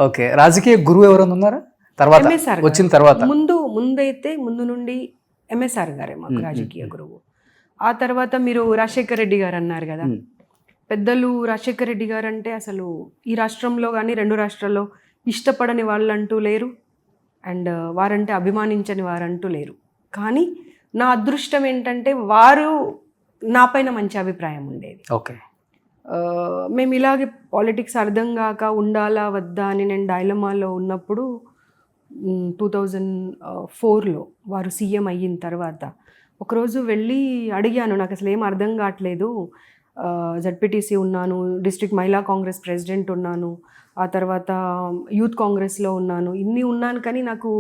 ఓకే. రాజకీయ గురువు ఎవరైనా ఉన్నారా తర్వాత ఎంఎస్ఆర్ వచ్చిన తర్వాత? ముందు నుండి ఎంఎస్ఆర్ గారే మాకు రాజకీయ గురువు. ఆ తర్వాత మీరు రాజశేఖర్ రెడ్డి గారు అన్నారు కదా, పెద్దలు రాజశేఖర్ రెడ్డి గారు అంటే అసలు ఈ రాష్ట్రంలో కానీ 2 రాష్ట్రాల్లో ఇష్టపడని వాళ్ళంటూ లేరు, అండ్ వారంటే అభిమానించని వారంటూ లేరు. కానీ నా అదృష్టం ఏంటంటే వారు నా పైన మంచి అభిప్రాయం ఉండేది. ఓకే. మేము ఇలాగే పాలిటిక్స్ అర్థం కాక ఉండాలా వద్దా అని నేను డైలమాలో ఉన్నప్పుడు 2004లో వారు సీఎం అయిన తర్వాత ఒకరోజు వెళ్ళి అడిగాను, నాకు అసలు ఏం అర్థం కావట్లేదు, జడ్పీటీసీ ఉన్నాను, డిస్ట్రిక్ట్ మహిళా కాంగ్రెస్ ప్రెసిడెంట్ ఉన్నాను, ఆ తర్వాత యూత్ కాంగ్రెస్లో ఉన్నాను, ఇన్ని ఉన్నాను, కానీ నాకు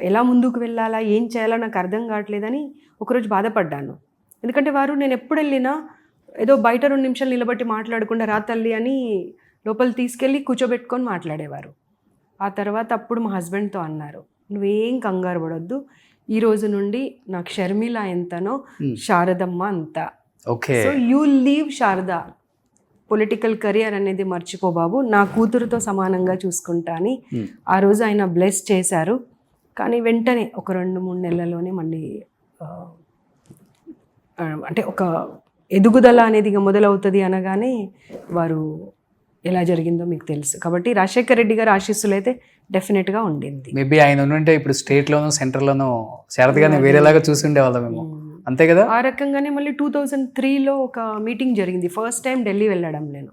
ఎలా ముందుకు వెళ్ళాలా, ఏం చేయాలా నాకు అర్థం కావట్లేదని ఒకరోజు బాధపడ్డాను. ఎందుకంటే వారు నేను ఎప్పుడు వెళ్ళినా ఏదో బయట 2 నిమిషాలు నిలబట్టి మాట్లాడకుండా రా తల్లి అని లోపల తీసుకెళ్ళి కూర్చోబెట్టుకొని మాట్లాడేవారు. ఆ తర్వాత అప్పుడు మా హస్బెండ్తో అన్నారు, నువ్వేం కంగారు పడొద్దు, ఈ రోజు నుండి నాకు షర్మిల ఎంతనో శారదమ్మ అంత. Okay. So you leave Sharada, political career అనేది మర్చిపో బాబు, నా కూతురుతో సమానంగా చూసుకుంటా అని ఆ రోజు ఆయన బ్లెస్ చేశారు. కానీ వెంటనే ఒక 2-3 నెలల్లోనే మళ్ళీ అంటే ఒక ఎదుగుదల అనేది ఇక మొదలవుతుంది అనగానే వారు ఎలా జరిగిందో మీకు తెలుసు. కాబట్టి రాజశేఖర్ రెడ్డి గారు ఆశీస్సులు అయితే డెఫినెట్గా ఉండింది. మేబీ ఆయన ఉంటే ఇప్పుడు స్టేట్లోనూ సెంట్రల్లోనూ శారదగానే వేరేలాగా చూసి ఉండేవాళ్ళం మేము, అంతే కదా? ఆ రకంగానే మళ్ళీ 2003లో ఒక మీటింగ్ జరిగింది. ఫస్ట్ టైం ఢిల్లీ వెళ్ళడం నేను,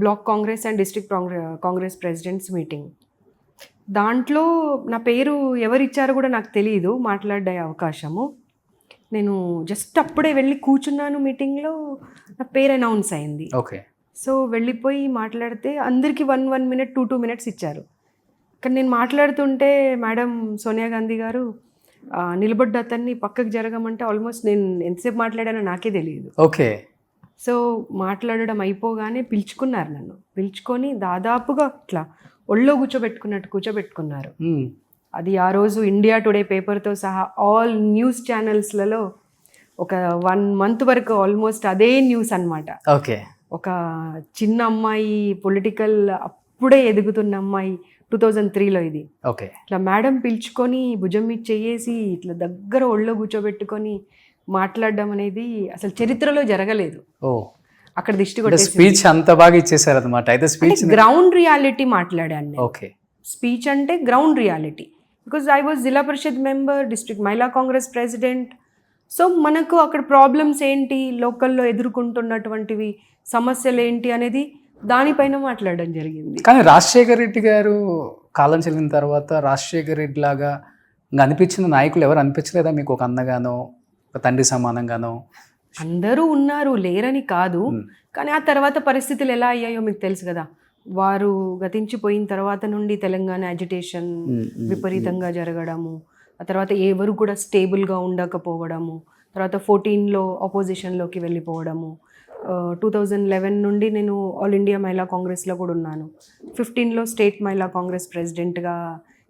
block Congress and district Congress presidents meeting. దాంట్లో నా పేరు ఎవరు ఇచ్చారో కూడా నాకు తెలియదు, మాట్లాడే అవకాశము. నేను జస్ట్ అప్పుడే వెళ్ళి కూర్చున్నాను మీటింగ్లో, నా పేరు అనౌన్స్ అయింది. ఓకే. సో వెళ్ళిపోయి మాట్లాడితే అందరికీ 1 minute 2 minutes ఇచ్చారు. కానీ నేను మాట్లాడుతుంటే మేడం సోనియా గాంధీ గారు నిలబడ్డ అతన్ని పక్కకు జరగమంటే ఆల్మోస్ట్ నేను ఎంతసేపు మాట్లాడానో నాకే తెలియదు. ఓకే. సో మాట్లాడడం అయిపోగానే పిలుచుకున్నారు, నన్ను పిలుచుకొని దాదాపుగా ఇట్లా ఒళ్ళో కూర్చోబెట్టుకున్నారు. అది ఆ రోజు ఇండియా టుడే పేపర్తో సహా ఆల్ న్యూస్ ఛానల్స్లలో ఒక 1 month వరకు ఆల్మోస్ట్ అదే న్యూస్ అన్నమాట. ఓకే. ఒక చిన్న అమ్మాయి, పొలిటికల్ అప్పుడే ఎదుగుతున్న అమ్మాయి, 2003లో ఇది. ఓకే. ఇట్లా మేడం పిలుచుకొని భుజం మీద చేసి ఇట్లా దగ్గర ఒళ్ళో కూర్చోబెట్టుకొని మాట్లాడడం అనేది అసలు చరిత్రలో జరగలేదు. ఓ, అక్కడ దిష్టి కొట్టేసి స్పీచ్ అంత బాగా ఇచ్చేసారు అనమాట. అయితే స్పీచ్ గ్రౌండ్ రియాలిటీ మాట్లాడాను. ఓకే. స్పీచ్ అంటే ground reality, because I was జిల్లా పరిషత్ మెంబర్, డిస్ట్రిక్ట్ మహిళా కాంగ్రెస్ ప్రెసిడెంట్. సో మనకు అక్కడ ప్రాబ్లమ్స్ ఏంటి, లోకల్లో ఎదుర్కొంటున్నటువంటివి సమస్యలు ఏంటి అనేది దానిపైన మాట్లాడడం జరిగింది. కానీ రాజశేఖర్ రెడ్డి గారు కాలం చెల్లిన తర్వాత రాజశేఖర్ రెడ్డి లాగా ఇంకా అనిపించిన నాయకులు ఎవరు అనిపించలేదా మీకు? ఒక అన్నగానో, ఒక తండ్రి సమానంగానో? అందరూ ఉన్నారు, లేరని కాదు, కానీ ఆ తర్వాత పరిస్థితులు ఎలా అయ్యాయో మీకు తెలుసు కదా. వారు గతించిపోయిన తర్వాత నుండి తెలంగాణ అజిటేషన్ విపరీతంగా జరగడము, ఆ తర్వాత ఎవరు కూడా స్టేబుల్గా ఉండకపోవడము, తర్వాత 14లో ఆపోజిషన్లోకి వెళ్ళిపోవడము, 2011 నుండి నేను ఆల్ ఇండియా మహిళా కాంగ్రెస్లో కూడా ఉన్నాను, 15లో స్టేట్ మహిళా కాంగ్రెస్ ప్రెసిడెంట్గా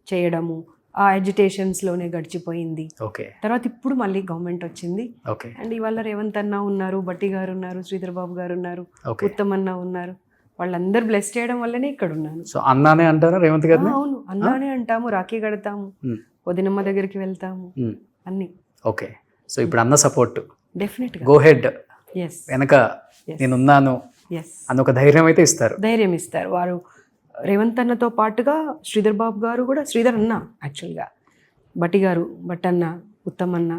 చేయడము, ఆ అజిటేషన్స్లోనే గడిచిపోయింది. ఓకే. తర్వాత ఇప్పుడు మళ్ళీ గవర్నమెంట్ వచ్చింది. ఓకే. అండ్ ఇవాళ రేవంత్ అన్న ఉన్నారు, బట్టి గారు ఉన్నారు, శ్రీధర్ బాబు గారు ఉన్నారు, ఉత్తమ్ అన్న ఉన్నారు. వాళ్ళందరూ బ్లెస్ చేయడం వల్లనే ఇక్కడ ఉన్నాను. సో అన్నానే అంటారా రేవంత్ గారిని? అవును, అన్నానే అంటాము, రాఖీ కడతాము, వదినమ్మ దగ్గరికి వెళ్తాము, అన్ని. ఓకే. సో ఇప్పుడు అన్న సపోర్ట్ డెఫినెట్గా, గో హెడ్, ఎస్, వెనక నేనున్నాను అని ఒక ధైర్యం అయితే ఇస్తారు. ధైర్యం ఇస్తారు వారు. రేవంత్ అన్నతో పాటుగా శ్రీధర్ బాబు గారు కూడా, శ్రీధర్ అన్న యాక్చువల్గా, బట్టి గారు, బట్టన్న, ఉత్తమ్ అన్న,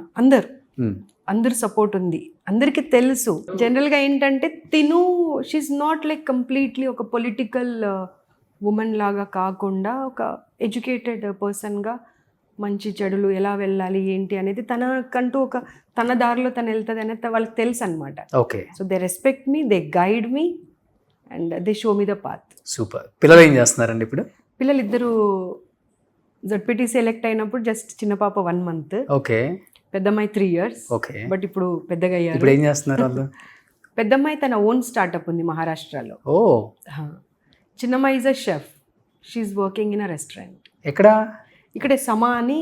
అందరు సపోర్ట్ ఉంది, అందరికీ తెలుసు. జనరల్గా ఏంటంటే తిను షీఈ్ నాట్ లైక్ కంప్లీట్లీ ఒక పొలిటికల్ ఉమెన్ లాగా కాకుండా ఒక ఎడ్యుకేటెడ్ పర్సన్గా మంచి చెడులు ఎలా వెళ్ళాలి ఏంటి అనేది తనకంటూ తన దారిలో తను వెళ్తుంది అనేది వాళ్ళకి తెలుసు అనమాట. Okay, so they respect me, they guide me and they show me the path. Super. పిల్లలు ఏం చేస్తున్నారండి ఇప్పుడు? పిల్లలు ఇద్దరు జడ్పీటీ సెలెక్ట్ అయినప్పుడు జస్ట్ చిన్న పాప 1 month, ఓకే, పెద్దమ్మాయి 3 years. ఓకే. బట్ ఇప్పుడు పెద్దగా అయ్యారు. ఇప్పుడు ఏం చేస్తున్నారు వాళ్ళు? పెద్దమ్మాయి తన ఓన్ స్టార్ట్అప్ ఉంది మహారాష్ట్రలో. ఓ, చిన్నమ్మాయి is a chef, she's working in a restaurant. ఎక్కడ? ఇక్కడే సమా అని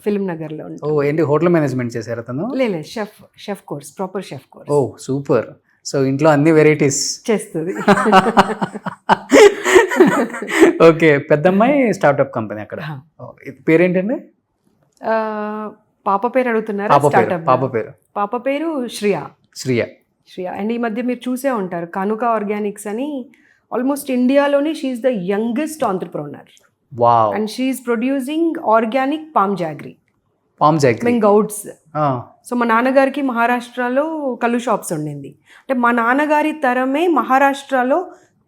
ఫిల్మ్ నగర్లో ఓ, ఉంటుంది. ఏంటి హోటల్ మేనేజ్మెంట్ చేశారు అతను? లేదు, chef course, proper chef course. Oh super. So ఇంట్లో అన్ని వెరైటీస్ చేస్తుంది. ఓకే, పెద్దమ్మాయి స్టార్ట్అప్ కంపెనీ అక్కడ. పేరేంటండి? పాప పేరు అడుగుతున్నారు. పాప పేరు శ్రియ. అండ్ ఈ మధ్య మీరు చూసే ఉంటారు, కనుక ఆర్గానిక్స్ అని. ఆల్మోస్ట్ ఇండియాలోనే she's the youngest entrepreneur. Wow. And she's producing organic palm jaggery. Goods. So మా నాన్నగారికి మహారాష్ట్రలో కళ్ళు షాప్స్ ఉండింది. అంటే మా నాన్నగారి తరమే మహారాష్ట్రలో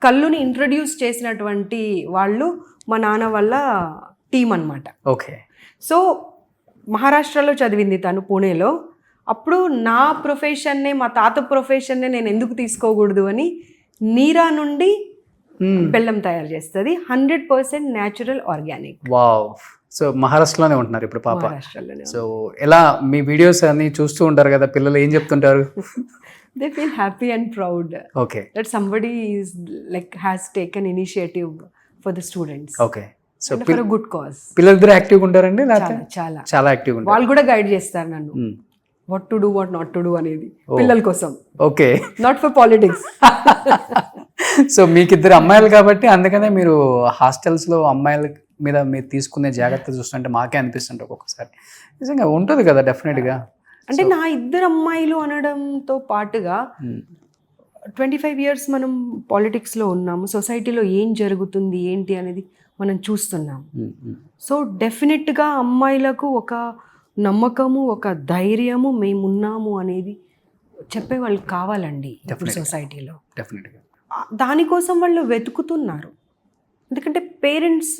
కళ్ళుని ఇంట్రడ్యూస్ చేసినటువంటి వాళ్ళు మా నాన్న వాళ్ళ టీం అన్నమాట. ఓకే. సో మహారాష్ట్రలో చదివింది తను, పూణేలో. అప్పుడు నా ప్రొఫెషన్నే, మా తాత ప్రొఫెషన్నే నేను ఎందుకు తీసుకోకూడదు అని నీరా నుండి బెల్లం తయారు చేస్తుంది. 100% న్యాచురల్ ఆర్గానిక్. వావ్. సో మహారాష్ట్రలోనే ఉంటున్నారు ఇప్పుడు పాప. మహారాష్ట్రలోనే. సో ఎలా మీ వీడియోస్ అన్ని చూస్తూ ఉంటారు కదా, పిల్లలు ఏం చెప్తుంటారు? They feel happy and proud. Okay. That somebody is has taken initiative for the students. Okay. So and for a good cause. పిల్లలిద్దరు యాక్టివ్గా ఉంటారండి? చాలా యాక్టివ్గా ఉంటారు. వాళ్ళు కూడా గైడ్ చేస్తారు నన్ను, what to do, what not to do అనేది పిల్లల కోసం. Okay. Not for politics. So మీకు ఇద్దరు అమ్మాయిలు కాబట్టి అందుకనే మీరు హాస్టల్స్లో అమ్మాయిల మీద మీరు తీసుకునే జాగ్రత్తలు చూస్తుంటే మాకే అనిపిస్తుంటే ఒక్కొక్కసారి నిజంగా ఉంటుంది కదా డెఫినెట్గా. అంటే నా ఇద్దరు అమ్మాయిలు అనడంతో పాటుగా 25 years మనం పాలిటిక్స్లో ఉన్నాము, సొసైటీలో ఏం జరుగుతుంది ఏంటి అనేది మనం చూస్తున్నాం. సో డెఫినెట్గా అమ్మాయిలకు ఒక నమ్మకము, ఒక ధైర్యము, మేమున్నాము అనేది చెప్పే వాళ్ళు కావాలండి ఇప్పుడు సొసైటీలో. డెఫినెట్గా దానికోసం వాళ్ళు వెతుకుతున్నారు. ఎందుకంటే పేరెంట్స్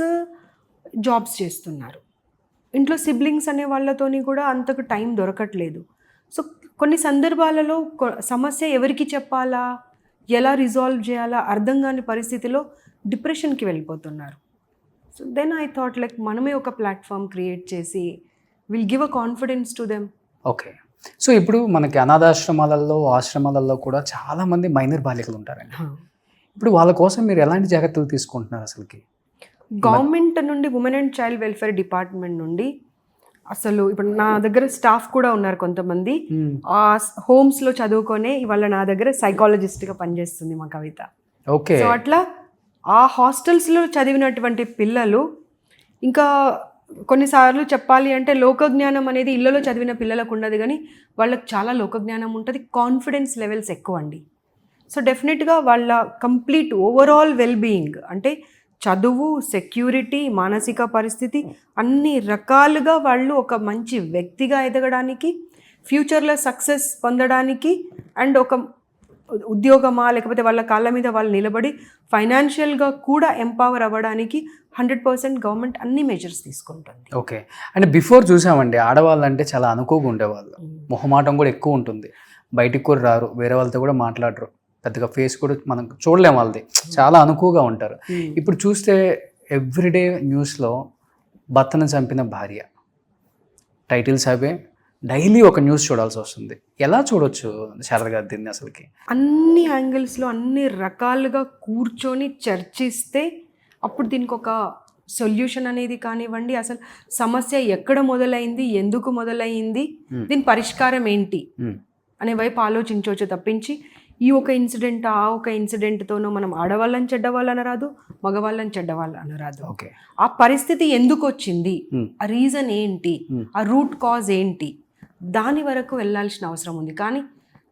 జాబ్స్ చేస్తున్నారు, ఇంట్లో సిబ్లింగ్స్ అనే వాళ్ళతోని కూడా అంతకు టైం దొరకట్లేదు. సో కొన్ని సందర్భాలలో సమస్య ఎవరికి చెప్పాలా, ఎలా రిజాల్వ్ చేయాలా అర్థం కాని పరిస్థితిలో డిప్రెషన్కి వెళ్ళిపోతున్నారు. సో దెన్ ఐ థాట్ మనమే ఒక ప్లాట్ఫామ్ క్రియేట్ చేసి will give a confidence to them. Okay. So ఇప్పుడు మనకి అనాథాశ్రమాలలో, ఆశ్రమాలలో కూడా చాలామంది మైనర్ బాలికలు ఉంటారండి. ఇప్పుడు వాళ్ళ కోసం మీరు ఎలాంటి జాగ్రత్తలు తీసుకుంటున్నారు అసలుకి? గవర్నమెంట్ నుండి women and child welfare department నుండి అసలు ఇప్పుడు నా దగ్గర స్టాఫ్ కూడా ఉన్నారు కొంతమంది. ఆ హోమ్స్లో చదువుకొనే ఇవాళ నా దగ్గర సైకాలజిస్ట్గా పనిచేస్తుంది మా కవిత. ఓకే. సో అట్లా ఆ హాస్టల్స్లో చదివినటువంటి పిల్లలు, ఇంకా కొన్నిసార్లు చెప్పాలి అంటే లోకజ్ఞానం అనేది ఇళ్లలో చదివిన పిల్లలకు ఉండదు, కానీ వాళ్ళకి చాలా లోకజ్ఞానం ఉంటుంది, కాన్ఫిడెన్స్ లెవెల్స్ ఎక్కువ అండి. సో డెఫినెట్గా వాళ్ళ కంప్లీట్ ఓవరాల్ వెల్బీయింగ్ అంటే చదువు, సెక్యూరిటీ, మానసిక పరిస్థితి అన్ని రకాలుగా వాళ్ళు ఒక మంచి వ్యక్తిగా ఎదగడానికి, ఫ్యూచర్లో సక్సెస్ పొందడానికి, అండ్ ఒక ఉద్యోగమా లేకపోతే వాళ్ళ కాళ్ళ మీద వాళ్ళు నిలబడి ఫైనాన్షియల్గా కూడా ఎంపవర్ అవ్వడానికి 100% గవర్నమెంట్ అన్ని మెజర్స్ తీసుకుంటుంది. ఓకే. అంటే బిఫోర్ చూసామండి, ఆడవాళ్ళు అంటే చాలా అనుకోగా ఉండేవాళ్ళు, మొహమాటం కూడా ఎక్కువ ఉంటుంది, బయటికి కూడా రారు, వేరే వాళ్ళతో కూడా మాట్లాడరు, పెద్దగా ఫేస్ కూడా మనం చూడలేము, వాళ్ళది చాలా అనుకువగా ఉంటారు. ఇప్పుడు చూస్తే ఎవ్రీడే న్యూస్లో భర్తను చంపిన భార్య టైటిల్స్ అవే, డైలీ ఒక న్యూస్ చూడాల్సి వస్తుంది. ఎలా చూడొచ్చు శారద గారు దీన్ని అసలుకి? అన్ని యాంగిల్స్లో అన్ని రకాలుగా కూర్చొని చర్చిస్తే అప్పుడు దీనికి ఒక సొల్యూషన్ అనేది కానివ్వండి, అసలు సమస్య ఎక్కడ మొదలైంది, ఎందుకు మొదలైంది, దీని పరిష్కారం ఏంటి అనే వైపు ఆలోచించవచ్చు తప్పించి ఈ ఒక ఇన్సిడెంట్ ఆ ఒక ఇన్సిడెంట్తోనో మనం ఆడవాళ్ళని చెడ్డవాళ్ళు అనరాదు, మగవాళ్ళని చెడ్డవాళ్ళు అనరాదు. ఓకే. ఆ పరిస్థితి ఎందుకు వచ్చింది, ఆ రీజన్ ఏంటి, ఆ రూట్ కాజ్ ఏంటి, దాని వరకు వెళ్ళాల్సిన అవసరం ఉంది. కానీ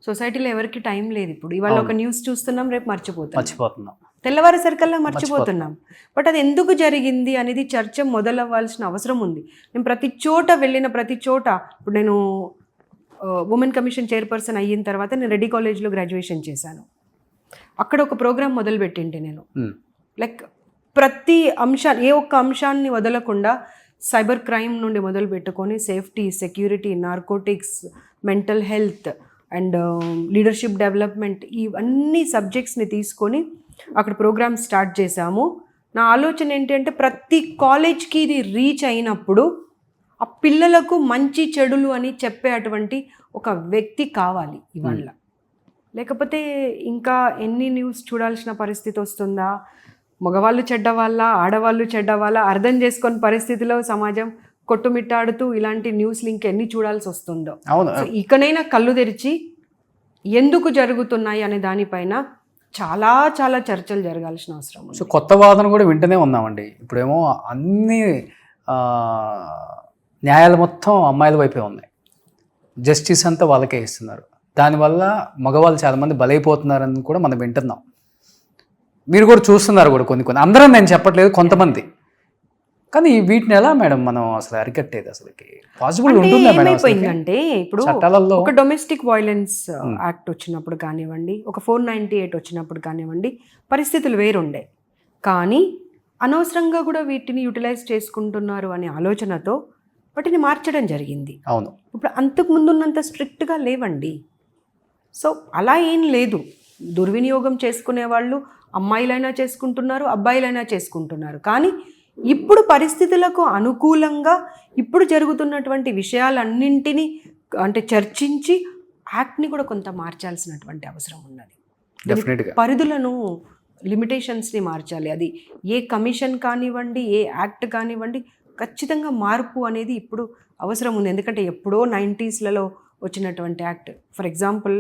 సొసైటీలో ఎవరికి టైం లేదు. ఇప్పుడు ఇవాళ ఒక న్యూస్ చూస్తున్నాం, రేపు మర్చిపోతున్నాం, తెల్లవారేసరికల్లా మర్చిపోతున్నాం. బట్ అది ఎందుకు జరిగింది అనేది చర్చ మొదలవ్వాల్సిన అవసరం ఉంది. నేను ప్రతి చోట వెళ్ళిన ప్రతి చోట, ఇప్పుడు నేను ఉమెన్ కమిషన్ చైర్పర్సన్ అయిన తర్వాత నేను రెడ్డి కాలేజ్లో గ్రాడ్యుయేషన్ చేశాను. అక్కడ ఒక ప్రోగ్రామ్ మొదలుపెట్టింటే నేను ప్రతి అంశాన్ని, ఏ ఒక్క అంశాన్ని వదలకుండా సైబర్ క్రైమ్ నుండి మొదలు పెట్టుకొని safety, security, narcotics, mental health and leadership development, ఇవన్నీ సబ్జెక్ట్స్ని తీసుకొని అక్కడ ప్రోగ్రామ్ స్టార్ట్ చేశాము. నా ఆలోచన ఏంటంటే ప్రతి కాలేజ్కి ఇది రీచ్ అయినప్పుడు ఆ పిల్లలకు మంచి చెడులు అని చెప్పే అటువంటి ఒక వ్యక్తి కావాలి ఇవాళ. లేకపోతే ఇంకా ఎన్ని న్యూస్ చూడాల్సిన పరిస్థితి వస్తుందా, మగవాళ్ళు చెడ్డవాళ్ళ, ఆడవాళ్ళు చెడ్డవాళ్ళ అర్థం చేసుకొని పరిస్థితిలో సమాజం కొట్టుమిట్టాడుతూ ఇలాంటి న్యూస్లు ఇంకెన్ని చూడాల్సి వస్తుందో. అవును. ఇకనైనా కళ్ళు తెరిచి ఎందుకు జరుగుతున్నాయి అనే దానిపైన చాలా చాలా చర్చలు జరగాల్సిన అవసరం ఉంది. సో కొత్త వాదన కూడా వింటూనే ఉన్నామండి. ఇప్పుడేమో అన్ని న్యాయాలు మొత్తం అమ్మాయిల వైపే ఉన్నాయి, జస్టిస్ అంతా వాళ్ళకే ఇస్తున్నారు. దానివల్ల మగవాళ్ళు చాలామంది బలైపోతున్నారని కూడా మనం వింటున్నాం. మీరు కూడా చూస్తున్నారు కూడా కొన్ని అందరం నేను చెప్పట్లేదు, కొంతమంది. కానీ వీటిని ఎలా మేడం మనం అసలు అరికట్టేది? అసలుకి పాసిబుల్ ఉంటుందా మేడం? ఏమైపోయిందంటే ఇప్పుడు చట్టాలలో ఒక డొమెస్టిక్ వైలెన్స్ యాక్ట్ వచ్చినప్పుడు కానివ్వండి, ఒక 498 వచ్చినప్పుడు కానివ్వండి, పరిస్థితులు వేరుండే. కానీ అనవసరంగా కూడా వీటిని యూటిలైజ్ చేసుకుంటున్నారు అనే ఆలోచనతో వాటిని మార్చడం జరిగింది. అవును. ఇప్పుడు అంతకు ముందున్నంత స్ట్రిక్ట్గా లేవండి. సో అలా ఏం లేదు. దుర్వినియోగం చేసుకునే వాళ్ళు అమ్మాయిలైనా చేసుకుంటున్నారు, అబ్బాయిలైనా చేసుకుంటున్నారు. కానీ ఇప్పుడు పరిస్థితులకు అనుకూలంగా ఇప్పుడు జరుగుతున్నటువంటి విషయాలన్నింటినీ అంటే చర్చించి యాక్ట్ని కూడా కొంత మార్చాల్సినటువంటి అవసరం ఉన్నది. డెఫినెట్గా పరిధులను, లిమిటేషన్స్ని మార్చాలి. అది ఏ కమిషన్ కానివ్వండి, ఏ యాక్ట్ కానివ్వండి, ఖచ్చితంగా మార్పు అనేది ఇప్పుడు అవసరం ఉంది. ఎందుకంటే ఎప్పుడో 90sలలో వచ్చినటువంటి act, for example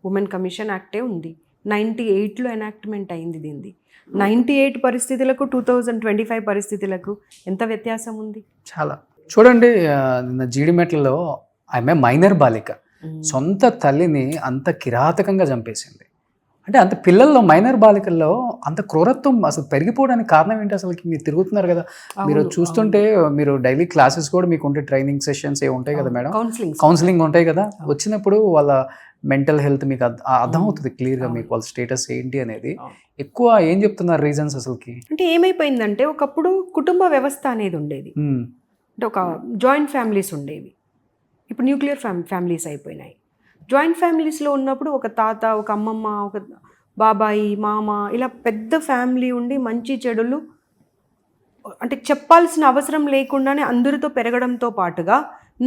women commission యాక్టే ఉంది, 98లో ఎనాక్ట్మెంట్ అయింది. దీనిది 98 పరిస్థితులకు 2025 పరిస్థితులకు ఎంత వ్యత్యాసం ఉంది? చాలా. చూడండి, నిన్న జీడిమెట్లలో ఆమె మైనర్ బాలిక సొంత తల్లిని అంత కిరాతకంగా చంపేసింది. అంటే అంత పిల్లల్లో, మైనర్ బాలికల్లో అంత క్రూరత్వం అసలు పెరిగిపోవడానికి కారణం ఏంటి? అసలు మీరు తిరుగుతున్నారు కదా, మీరు చూస్తుంటే, మీరు డైలీ క్లాసెస్ కూడా మీకు ఉంటే, ట్రైనింగ్ సెషన్స్ ఏ ఉంటాయి కదా మేడం, కౌన్సిలింగ్ ఉంటాయి కదా, వచ్చినప్పుడు వాళ్ళ మెంటల్ హెల్త్ మీకు అర్థమవుతుంది క్లియర్గా, మీకు వాళ్ళ స్టేటస్ ఏంటి అనేది. ఎక్కువ ఏం చెప్తున్నారు రీజన్స్ అసలుకి? అంటే ఏమైపోయిందంటే ఒకప్పుడు కుటుంబ వ్యవస్థ అనేది ఉండేది, అంటే ఒక జాయింట్ ఫ్యామిలీస్ ఉండేవి. ఇప్పుడు న్యూక్లియర్ ఫ్యామిలీస్ అయిపోయినాయి. జాయింట్ ఫ్యామిలీస్లో ఉన్నప్పుడు ఒక తాత, ఒక అమ్మమ్మ, ఒక బాబాయి, మామ, ఇలా పెద్ద ఫ్యామిలీ ఉండి మంచి చెడులు అంటే చెప్పాల్సిన అవసరం లేకుండానే అందరితో పెరగడంతో పాటుగా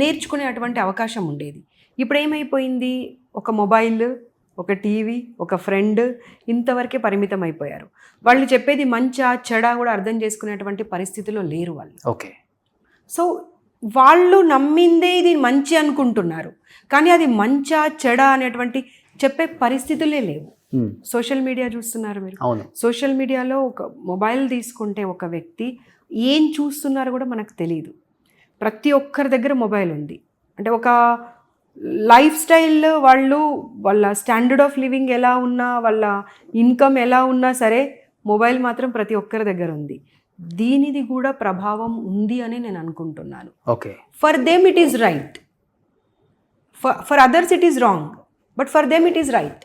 నేర్చుకునే అటువంటి అవకాశం ఉండేది. ఇప్పుడు ఏమైపోయింది, ఒక మొబైల్, ఒక టీవీ, ఒక ఫ్రెండ్, ఇంతవరకే పరిమితం అయిపోయారు. వాళ్ళు చెప్పేది మంచా చెడా కూడా అర్థం చేసుకునేటువంటి పరిస్థితిలో లేరు వాళ్ళు. ఓకే. సో వాళ్ళు నమ్మిందే ఇది మంచి అనుకుంటున్నారు, కానీ అది మంచా చెడా అనేటువంటి చెప్పే పరిస్థితులే లేవు. సోషల్ మీడియా చూస్తున్నారు మీరు. అవును. సోషల్ మీడియాలో ఒక మొబైల్ తీసుకుంటే ఒక వ్యక్తి ఏం చూస్తున్నారో కూడా మనకు తెలియదు. ప్రతి ఒక్కరి దగ్గర మొబైల్ ఉంది. అంటే ఒక లైఫ్ స్టైల్, వాళ్ళ స్టాండర్డ్ ఆఫ్ లివింగ్ ఎలా ఉన్నా, వాళ్ళ ఇన్కమ్ ఎలా ఉన్నా సరే, మొబైల్ మాత్రం ప్రతి ఒక్కరి దగ్గర ఉంది. దీనిది కూడా ప్రభావం ఉంది అని నేను అనుకుంటున్నాను. Okay. For them it is right, for others it is wrong, but for them it is right.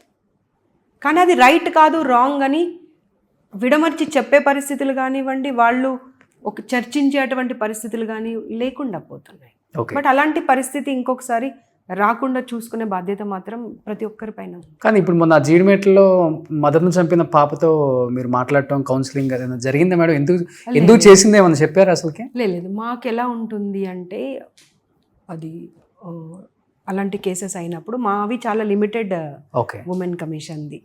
కానీ అది రైట్ కాదు, రాంగ్ అని విడమర్చి చెప్పే పరిస్థితులు కానివ్వండి, వాళ్ళు ఒక చర్చించేటువంటి పరిస్థితులు కానీ లేకుండా పోతున్నాయి. బట్ అలాంటి పరిస్థితి ఇంకొకసారి రాకుండా చూసుకునే బాధ్యత మాత్రం ప్రతి ఒక్కరి పైన. కానీ ఇప్పుడు మొన్న జీడిమెట్లో మదర్ను చంపిన పాపతో మీరు మాట్లాడటం, కౌన్సిలింగ్ ఏదైనా జరిగిందా మేడం? ఎందుకు చేసింది ఏమన్నా చెప్పారు అసలుకి? లేదు, మాకు ఎలా ఉంటుంది అంటే, అది అలాంటి కేసెస్ అయినప్పుడు మావి చాలా లిమిటెడ్ ఉమెన్ కమిషన్ది.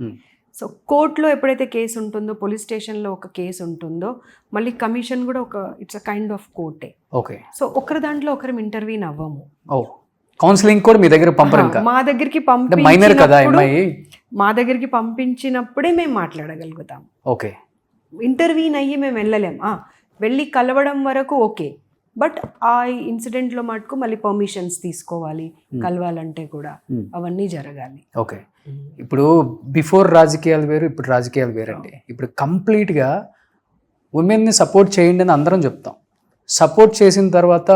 సో కోర్టులో ఎప్పుడైతే కేసు ఉంటుందో, పోలీస్ స్టేషన్లో ఒక కేసు ఉంటుందో, మళ్ళీ కమిషన్ కూడా ఒక ఇట్స్ అ కైండ్ ఆఫ్ కోర్టే. ఓకే. సో ఒకరి దాంట్లో ఒకరం ఇంటర్వ్యూన్ అవ్వము. కౌన్సిలింగ్ కూడా మీ దగ్గర పంపరు? మా దగ్గరికి మా దగ్గరికి పంపించినప్పుడే మేము మాట్లాడగలుగుతాం. ఓకే. ఇంటర్వ్యూన్ అయ్యి మేము వెళ్ళలేం. వెళ్ళి కలవడం వరకు ఓకే, బట్ ఆ ఇన్సిడెంట్లో మటుకు మళ్ళీ పర్మిషన్స్ తీసుకోవాలి, కలవాలంటే కూడా అవన్నీ జరగాలి. ఓకే. ఇప్పుడు బిఫోర్ రాజకీయాలు వేరు, ఇప్పుడు రాజకీయాలు వేరండి. ఇప్పుడు కంప్లీట్గా ఉమెన్ని సపోర్ట్ చేయండి అని అందరం చెప్తాం. సపోర్ట్ చేసిన తర్వాత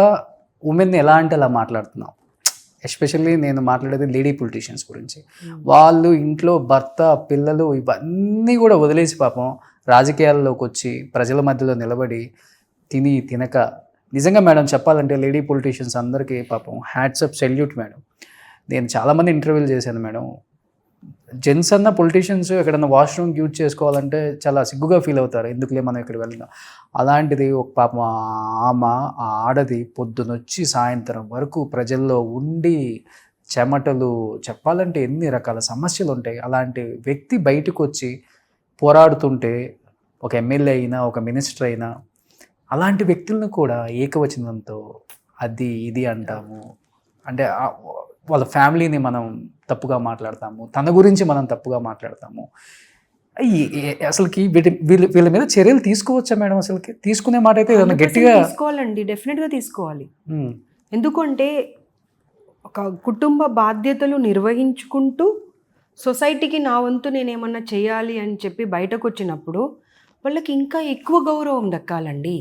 ఉమెన్ని ఎలా అంటే అలా మాట్లాడుతున్నాం. ఎస్పెషల్లీ నేను మాట్లాడేది లేడీ పొలిటీషియన్స్ గురించి. వాళ్ళు ఇంట్లో భర్త, పిల్లలు ఇవన్నీ కూడా వదిలేసి పాపం రాజకీయాల్లోకి వచ్చి ప్రజల మధ్యలో నిలబడి తిని తినక నిజంగా మేడం చెప్పాలంటే లేడీ పొలిటీషియన్స్ అందరికీ పాపం హ్యాట్సప్ సెల్యూట్ మేడం. నేను చాలామంది ఇంటర్వ్యూలు చేశాను మేడం. జెంట్స్ అన్న పొలిటీషియన్స్ ఎక్కడన్నా వాష్రూమ్కి యూజ్ చేసుకోవాలంటే చాలా సిగ్గుగా ఫీల్ అవుతారు, ఎందుకులే మనం ఇక్కడ వెళ్దాం. అలాంటిది ఒక పాపం ఆమె ఆడది పొద్దునొచ్చి సాయంత్రం వరకు ప్రజల్లో ఉండి చెమటలు చెప్పాలంటే ఎన్ని రకాల సమస్యలు ఉంటాయి. అలాంటి వ్యక్తి బయటకు వచ్చి పోరాడుతుంటే ఒక ఎమ్మెల్యే అయినా ఒక మినిస్టర్ అయినా అలాంటి వ్యక్తులను కూడా ఏకవచనంతో అది ఇది అంటాము. అంటే వాళ్ళ ఫ్యామిలీని మనం తప్పుగా మాట్లాడతాము, తన గురించి మనం తప్పుగా మాట్లాడతాము. అసలుకి వీళ్ళ మీద చర్యలు తీసుకోవచ్చా మేడం? అసలుకి తీసుకునే మాట అయితే ఏదైనా గట్టిగా తీసుకోవాలండి, డెఫినెట్గా తీసుకోవాలి. ఎందుకంటే ఒక కుటుంబ బాధ్యతలు నిర్వహించుకుంటూ సొసైటీకి నా వంతు నేనేమన్నా చేయాలి అని చెప్పి బయటకు వచ్చినప్పుడు వాళ్ళకి ఇంకా ఎక్కువ గౌరవం దక్కాలండి.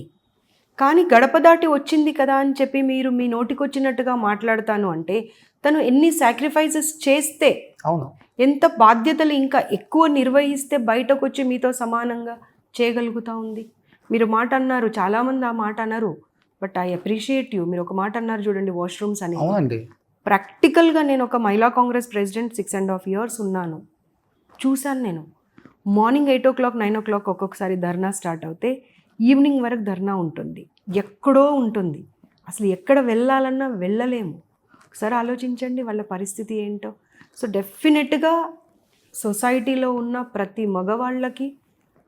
కానీ గడప దాటి వచ్చింది కదా అని చెప్పి మీరు మీ నోటికొచ్చినట్టుగా మాట్లాడతాను అంటే తను ఎన్ని సాక్రిఫైసెస్ చేస్తే, అవును, ఎంత బాధ్యతలు ఇంకా ఎక్కువ నిర్వహిస్తే బయటకు వచ్చి మీతో సమానంగా చేయగలుగుతూ ఉంది. మీరు మాట అన్నారు, చాలామంది ఆ మాట అన్నారు, బట్ ఐ అప్రిషియేట్ యూ. మీరు ఒక మాట అన్నారు చూడండి, వాష్రూమ్స్ అని. అవునండి, ప్రాక్టికల్గా నేను ఒక మహిళా కాంగ్రెస్ ప్రెసిడెంట్ 6.5 years ఉన్నాను, చూశాను. నేను మార్నింగ్ 8 o'clock 9 o'clock ఒక్కొక్కసారి ధర్నా స్టార్ట్ అవుతే ఈవినింగ్ వరకు ధర్నా ఉంటుంది, ఎక్కడో ఉంటుంది. అసలు ఎక్కడ వెళ్ళాలన్నా వెళ్ళలేము. ఒకసారి ఆలోచించండి వాళ్ళ పరిస్థితి ఏంటో. సో డెఫినెట్గా సొసైటీలో ఉన్న ప్రతి మగవాళ్ళకి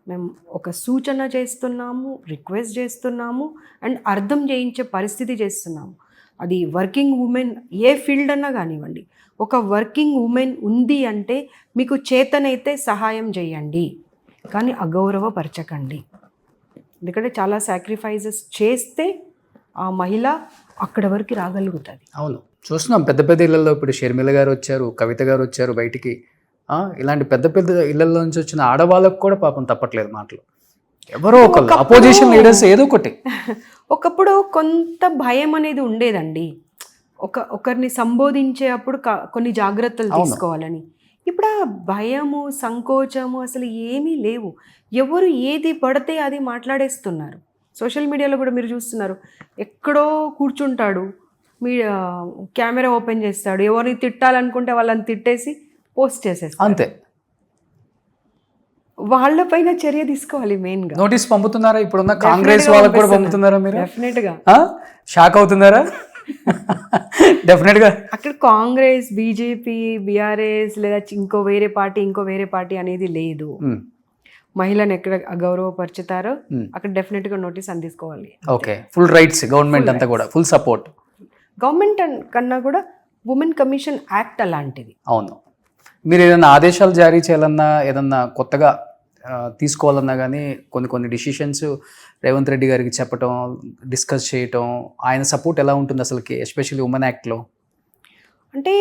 మేము ఒక సూచన చేస్తున్నాము, రిక్వెస్ట్ చేస్తున్నాము, అండ్ అర్థం చేయించే పరిస్థితి చేస్తున్నాము. అది వర్కింగ్ ఉమెన్ ఏ ఫీల్డ్ అన్నా కానివ్వండి, ఒక వర్కింగ్ ఉమెన్ ఉంది అంటే మీకు చేతనైతే సహాయం చేయండి, కానీ అగౌరవపరచకండి. ఎందుకంటే చాలా సాక్రిఫైసెస్ చేస్తే ఆ మహిళ అక్కడ వరకు రాగలుగుతుంది. అవును, చూస్తున్నాం పెద్ద పెద్ద ఇళ్లలో. ఇప్పుడు షర్మిల గారు వచ్చారు, కవిత గారు వచ్చారు బయటికి. ఇలాంటి పెద్ద పెద్ద ఇళ్లలో నుంచి వచ్చిన ఆడవాళ్ళకు కూడా పాపం తప్పట్లేదు మాటలు. ఎవరో ఒకళ్ళు అపోజిషన్ లీడర్స్ ఏదో ఒకటి. ఒకప్పుడు కొంత భయం అనేది ఉండేదండి, ఒకరిని సంబోధించే అప్పుడు కొన్ని జాగ్రత్తలు తీసుకోవాలని. ఇప్పుడు ఆ భయము, సంకోచము అసలు ఏమీ లేవు. ఎవరు ఏది పడితే అది మాట్లాడేస్తున్నారు. సోషల్ మీడియాలో కూడా మీరు చూస్తున్నారు, ఎక్కడో కూర్చుంటాడు, మీ కెమెరా ఓపెన్ చేస్తాడు, ఎవరిని తిట్టాలనుకుంటే వాళ్ళని తిట్టేసి పోస్ట్ చేసేస్తాడు. అంతే. వాళ్ళపైన చర్య తీసుకోవాలి. మెయిన్గా నోటీస్ పంపుతున్నారా? ఇప్పుడున్న కాంగ్రెస్ వాళ్ళకు కూడా పంపుతున్నారా? మీరు డెఫినెట్గా షాక్ అవుతున్నారా? డెఫినెట్గా. అక్కడ కాంగ్రెస్, బీజేపీ, బీఆర్ఎస్ లేదా ఇంకో వేరే పార్టీ అనేది లేదు. మహిళను ఎక్కడ అగౌరవపరుచుతారో అక్కడ డెఫినెట్గా నోటీస్ తీసుకోవాలి. ఓకే, ఫుల్ రైట్స్ గవర్నమెంట్ అంతా కూడా ఫుల్ సపోర్ట్. గవర్నమెంట్ కన్నా కూడా ఉమెన్ కమిషన్ యాక్ట్ అలాంటిది. అవును, మీరు ఏదైనా ఆదేశాలు జారీ చేయాలన్నా, ఏదన్నా కొత్తగా తీసుకోవాలన్నా కానీ కొన్ని డిసిషన్స్ రేవంత్ రెడ్డి గారికి చెప్పటం, డిస్కస్ చేయటం, ఆయన సపోర్ట్ ఎలా ఉంటుంది అసలుకి, ఎస్పెషల్లీ ఉమెన్ యాక్ట్లో? అంటే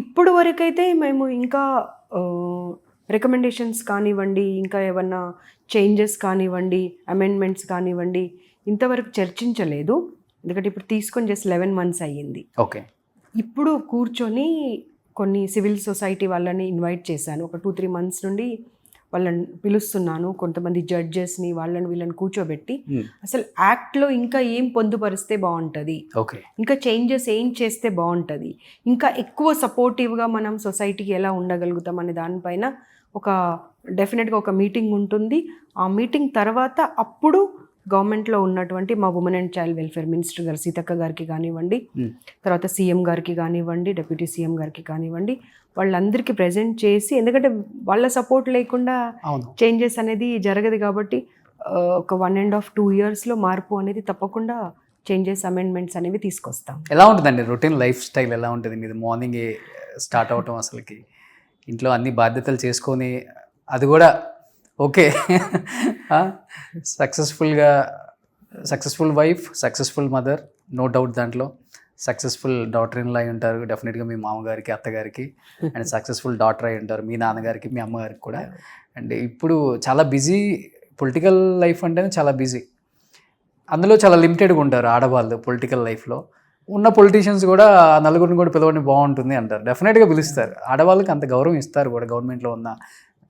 ఇప్పుడు వరకైతే మేము ఇంకా రికమెండేషన్స్ కానివ్వండి, ఇంకా ఏమన్నా చేంజెస్ కానివ్వండి, అమెండ్మెంట్స్ కానివ్వండి, ఇంతవరకు చర్చించలేదు. ఎందుకంటే ఇప్పుడు తీసుకొని జస్ట్ 11 months అయ్యింది. ఓకే, ఇప్పుడు కూర్చొని కొన్ని సివిల్ సొసైటీ వాళ్ళని ఇన్వైట్ చేశాను. ఒక 2-3 months నుండి వాళ్ళని పిలుస్తున్నాను. కొంతమంది జడ్జెస్ని, వీళ్ళని కూర్చోబెట్టి అసలు యాక్ట్లో ఇంకా ఏం పొందుపరిస్తే బాగుంటుంది, ఇంకా చేంజెస్ ఏం చేస్తే బాగుంటుంది, ఇంకా ఎక్కువ సపోర్టివ్గా మనం సొసైటీకి ఎలా ఉండగలుగుతాం అనే దానిపైన డెఫినెట్గా ఒక మీటింగ్ ఉంటుంది. ఆ మీటింగ్ తర్వాత అప్పుడు గవర్నమెంట్లో ఉన్నటువంటి మా women and child welfare minister గారు సీతక్క గారికి కానివ్వండి, తర్వాత సీఎం గారికి కానివ్వండి, డిప్యూటీ సీఎం గారికి కానివ్వండి, వాళ్ళందరికీ ప్రజెంట్ చేసి, ఎందుకంటే వాళ్ళ సపోర్ట్ లేకుండా చేంజెస్ అనేది జరగదు కాబట్టి ఒక 1.5-2 yearsలో మార్పు అనేది తప్పకుండా చేంజెస్, అమెండ్మెంట్స్ అనేవి తీసుకొస్తాం. ఎలా ఉంటుందండి రొటీన్ లైఫ్ స్టైల్? ఎలా ఉంటుంది మీది? మార్నింగ్ స్టార్ట్ అవటం, అసలుకి ఇంట్లో అన్ని బాధ్యతలు చేసుకొని, అది కూడా okay successful wife, successful mother, no doubt. దాంట్లో సక్సెస్ఫుల్ డాటర్ ఇన్ లా అయి ఉంటారు డెఫినెట్గా మీ మామగారికి, అత్తగారికి, అండ్ సక్సెస్ఫుల్ డాటర్ అయి ఉంటారు మీ నాన్నగారికి, మీ అమ్మగారికి కూడా. అండ్ ఇప్పుడు చాలా బిజీ, పొలిటికల్ లైఫ్ అంటేనే చాలా బిజీ. అందులో చాలా లిమిటెడ్గా ఉంటారు ఆడవాళ్ళు పొలిటికల్ లైఫ్లో. ఉన్న పొలిటీషియన్స్ కూడా నలుగురిని కూడా పిలవని బాగుంటుంది అంటారు. డెఫినెట్గా పిలుస్తారు. ఆడవాళ్ళకి అంత గౌరవం ఇస్తారు కూడా గవర్నమెంట్లో ఉన్న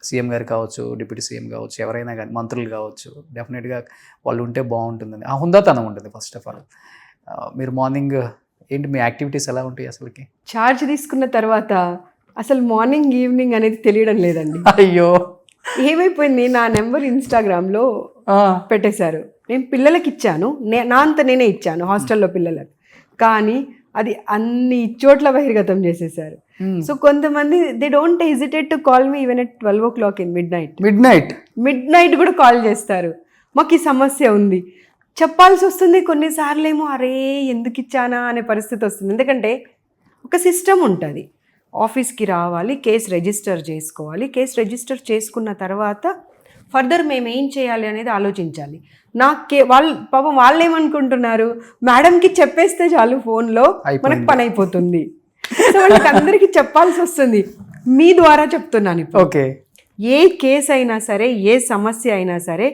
సీఎం గారు కావచ్చు, డిప్యూటీ సీఎం కావచ్చు, ఎవరైనా కానీ మంత్రులు కావచ్చు, డెఫినెట్గా వాళ్ళు ఉంటే బాగుంటుందని ఆ హుందాతనం ఉంటుంది ఫస్ట్ ఆఫ్ ఆల్. మీరు మార్నింగ్ ఏంటి మీ యాక్టివిటీస్ ఎలా ఉంటాయి అసలుకి? ఛార్జ్ తీసుకున్న తర్వాత అసలు మార్నింగ్ ఈవినింగ్ అనేది తెలియడం లేదండి. అయ్యో ఏమైపోయింది, నా నెంబర్ ఇన్స్టాగ్రామ్లో పెట్టేశారు. నేను పిల్లలకి ఇచ్చాను, నా అంత నేనే ఇచ్చాను హాస్టల్లో పిల్లలకు, కానీ అది అన్ని చోట్ల బహిర్గతం చేసేసారు. సో కొంతమంది they don't hesitate to call me even at 12 o'clock in mid night కూడా కాల్ చేస్తారు. మాకు ఈ సమస్య ఉంది చెప్పాల్సి వస్తుంది. కొన్నిసార్లు ఏమో అరే ఎందుకు ఇచ్చానా అనే పరిస్థితి వస్తుంది. ఎందుకంటే ఒక సిస్టమ్ ఉంటుంది, ఆఫీస్కి రావాలి, కేసు రిజిస్టర్ చేసుకోవాలి, కేసు రిజిస్టర్ చేసుకున్న తర్వాత ఫర్దర్ మేము ఏం చేయాలి అనేది ఆలోచించాలి. పాపం వాళ్ళు ఏమనుకుంటున్నారు, మేడంకి చెప్పేస్తే చాలు ఫోన్లో మనకు పని అయిపోతుంది. సో వాళ్ళకి అందరికీ చెప్పాల్సి వస్తుంది. మీ ద్వారా చెప్తున్నాను ఇప్పుడు. ఓకే, ఏ కేసు అయినా సరే, ఏ సమస్య అయినా సరే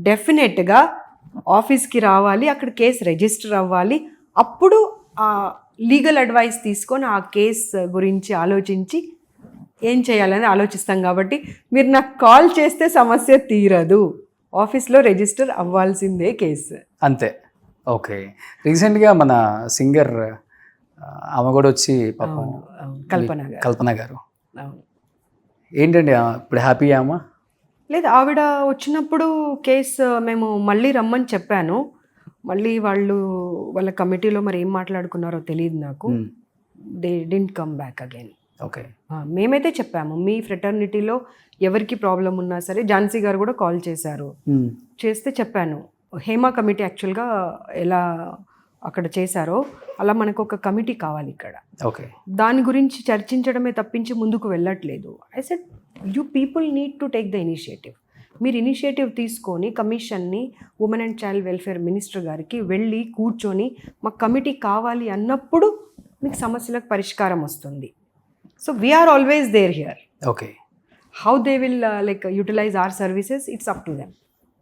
డెఫినెట్గా ఆఫీస్కి రావాలి, అక్కడ కేసు రిజిస్టర్ అవ్వాలి. అప్పుడు ఆ లీగల్ అడ్వైస్ తీసుకొని ఆ కేసు గురించి ఆలోచించి ఏం చేయాలని ఆలోచిస్తాం. కాబట్టి మీరు నాకు కాల్ చేస్తే సమస్య తీరదు, ఆఫీస్లో రిజిస్టర్ అవ్వాల్సిందే కేసు, అంతే. ఓకే, రీసెంట్గా మన సింగర్ ఆమె కూడా వచ్చి పాపం కల్పన గారు ఏంటండి ఇప్పుడు హ్యాపీ అమ్మా? లేదు, ఆవిడ వచ్చినప్పుడు కేసు మేము మళ్ళీ రమ్మని చెప్పాను. మళ్ళీ వాళ్ళ కమిటీలో మరి ఏం మాట్లాడుకున్నారో తెలియదు నాకు. They didn't come back again. Okay, మేమైతే చెప్పాము మీ ఫ్రెటర్నిటీలో ఎవరికి ప్రాబ్లం ఉన్నా సరే. ఝాన్సీ గారు కూడా కాల్ చేశారు, చేస్తే చెప్పాను హేమా కమిటీ యాక్చువల్గా ఎలా అక్కడ చేశారో అలా మనకు ఒక కమిటీ కావాలి ఇక్కడ. ఓకే, దాని గురించి చర్చించడమే తప్పించి ముందుకు వెళ్ళట్లేదు. I said you people need to take the initiative. మీరు ఇనిషియేటివ్ తీసుకొని కమిషన్ని women and child welfare minister గారికి వెళ్ళి కూర్చొని మాకు కమిటీ కావాలి అన్నప్పుడు మీకు సమస్యలకు పరిష్కారం వస్తుంది. So we are always there here. Okay, how they will like utilize our services it's up to them.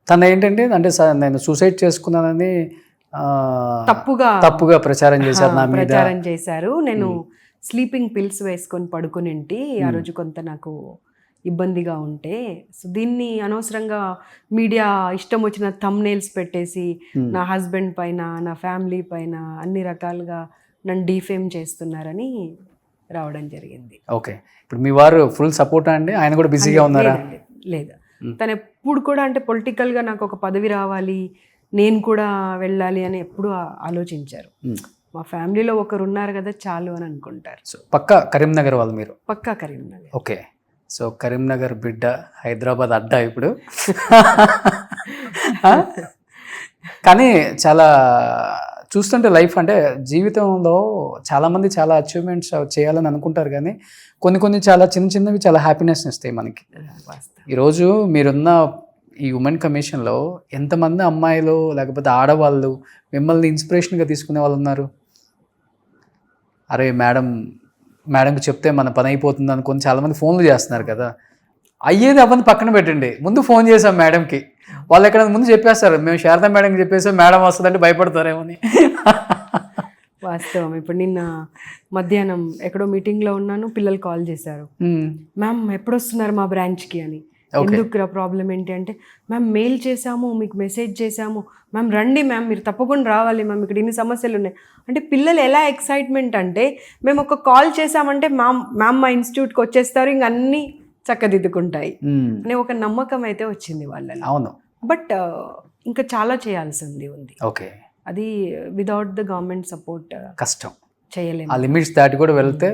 తను ఏంటంటే అంటే నేను సూసైడ్ చేసుకున్నానని తప్పుగా ప్రచారం చేశారు. నేను స్లీపింగ్ పిల్స్ వేసుకొని పడుకునేంటి ఆ రోజు కొంత నాకు ఇబ్బందిగా ఉంటే. సో దీన్ని అనవసరంగా మీడియా ఇష్టం వచ్చిన థంబ్నెయిల్స్ పెట్టేసి నా హస్బెండ్ పైన, నా ఫ్యామిలీ పైన అన్ని రకాలుగా నన్ను డీఫేమ్ చేస్తున్నారని రావడం జరిగింది. ఓకే, ఇప్పుడు మీ వారు ఫుల్ సపోర్ట్ అండి? ఆయన కూడా బిజీగా ఉన్నారా? లేదు, తను ఎప్పుడు కూడా అంటే పొలిటికల్గా నాకు ఒక పదవి రావాలి, నేను కూడా వెళ్ళాలి అని ఎప్పుడు ఆలోచించారు. మా ఫ్యామిలీలో ఒకరు ఉన్నారు కదా చాలు అని అనుకుంటారు. సో పక్కా కరీంనగర్ వాళ్ళు మీరు? పక్కా కరీంనగర్. ఓకే, సో కరీంనగర్ బిడ్డ, హైదరాబాద్ అడ్డా ఇప్పుడు. కానీ చాలా చూస్తుంటే లైఫ్ అంటే జీవితంలో చాలామంది చాలా అచీవ్మెంట్స్ చేయాలని అనుకుంటారు, కానీ కొన్ని చాలా చిన్నవి చాలా హ్యాపీనెస్ ఇస్తాయి మనకి. ఈరోజు మీరున్న ఈ ఉమెన్ కమిషన్లో ఎంతమంది అమ్మాయిలు లేకపోతే ఆడవాళ్ళు మిమ్మల్ని ఇన్స్పిరేషన్గా తీసుకునే వాళ్ళు ఉన్నారు? అరే మేడంకి చెప్తే మన పని అయిపోతుంది అనుకొని చాలామంది ఫోన్లు చేస్తున్నారు కదా. అయ్యేది అవన్నీ పక్కన పెట్టండి, ముందు ఫోన్ చేసాం మేడంకి, వాళ్ళు ఎక్కడ ముందు చెప్పేస్తారు మేము శారదా మేడంకి చెప్పేసాం, మేడం వస్తుందంటే భయపడతారేమోని. వాస్తవం. ఇప్పుడు నిన్న మధ్యాహ్నం ఎక్కడో మీటింగ్లో ఉన్నాను, పిల్లలు కాల్ చేశారు, మ్యామ్ ఎప్పుడు వస్తున్నారు మా బ్రాంచ్కి అని. ఎందుకు ప్రాబ్లం ఏంటి అంటే, మ్యామ్ మెయిల్ చేసాము, మీకు మెసేజ్ చేసాము, మ్యామ్ రండి మ్యామ్, మీరు తప్పకుండా రావాలి మ్యామ్, ఇక్కడ ఇన్ని సమస్యలు ఉన్నాయి అంటే. పిల్లలు ఎలా ఎక్సైట్మెంట్ అంటే, మేము ఒక కాల్ చేసామంటే మ్యామ్ మా ఇన్స్టిట్యూట్కి వచ్చేస్తారు, ఇంక అన్నీ చక్కదిద్దుకుంటాయి అనే ఒక నమ్మకం అయితే వచ్చింది వాళ్ళని. అవును, బట్ ఇంకా చాలా చేయాల్సింది ఉంది. ఓకే, అది వితౌట్ ద గవర్నమెంట్ సపోర్ట్ కష్టం, చేయలేము. ఆ లిమిట్స్ దాటి కూడా వెళ్తే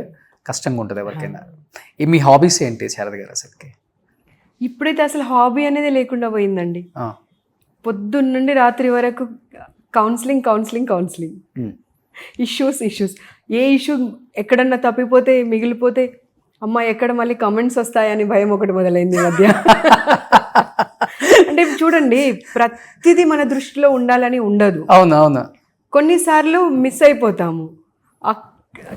కష్టంగా ఉంటుంది ఎవరికైనా. మీ హాబీస్ ఏంటి శారద గారు అసలుకి? ఇప్పుడైతే అసలు హాబీ అనేది లేకుండా పోయిందండి. పొద్దున్న నుండి రాత్రి వరకు కౌన్సిలింగ్. ఇష్యూస్. ఏ ఇష్యూ ఎక్కడన్నా తప్పిపోతే మిగిలిపోతే అమ్మ ఎక్కడ మళ్ళీ కమెంట్స్ వస్తాయని భయం ఒకటి మొదలైంది ఈ మధ్య. అంటే చూడండి, ప్రతిదీ మన దృష్టిలో ఉండాలని ఉండదు. అవును, కొన్నిసార్లు మిస్ అయిపోతాము. ఆ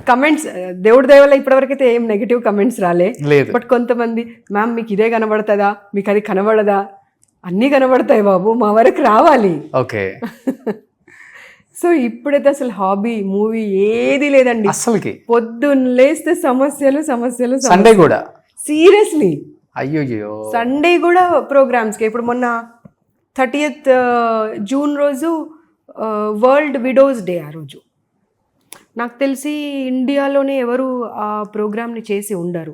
కమెంట్స్ దేవుడి దయ వల్ల ఇప్పటివరకైతే ఏం నెగిటివ్ కమెంట్స్ రాలేదు. బట్ కొంతమంది మ్యామ్ మీకు ఇదే కనబడుతుందా, మీకు అది కనబడదా? అన్నీ కనబడతాయి బాబు, మా వరకు రావాలి. ఓకే. సో ఇప్పుడైతే అసలు హాబీ మూవీ ఏది లేదండి అసలుకి. పొద్దున్న లేస్తే సమస్యలు. సండే కూడా సీరియస్లీ అయ్యో. సండే కూడా ప్రోగ్రామ్స్కి. ఇప్పుడు మొన్న 30th జూన్ రోజు వరల్డ్ విడోస్ డే. ఆ రోజు నాకు తెలిసి ఇండియాలోనే ఎవరు ఆ ప్రోగ్రామ్ని చేసి ఉండరు.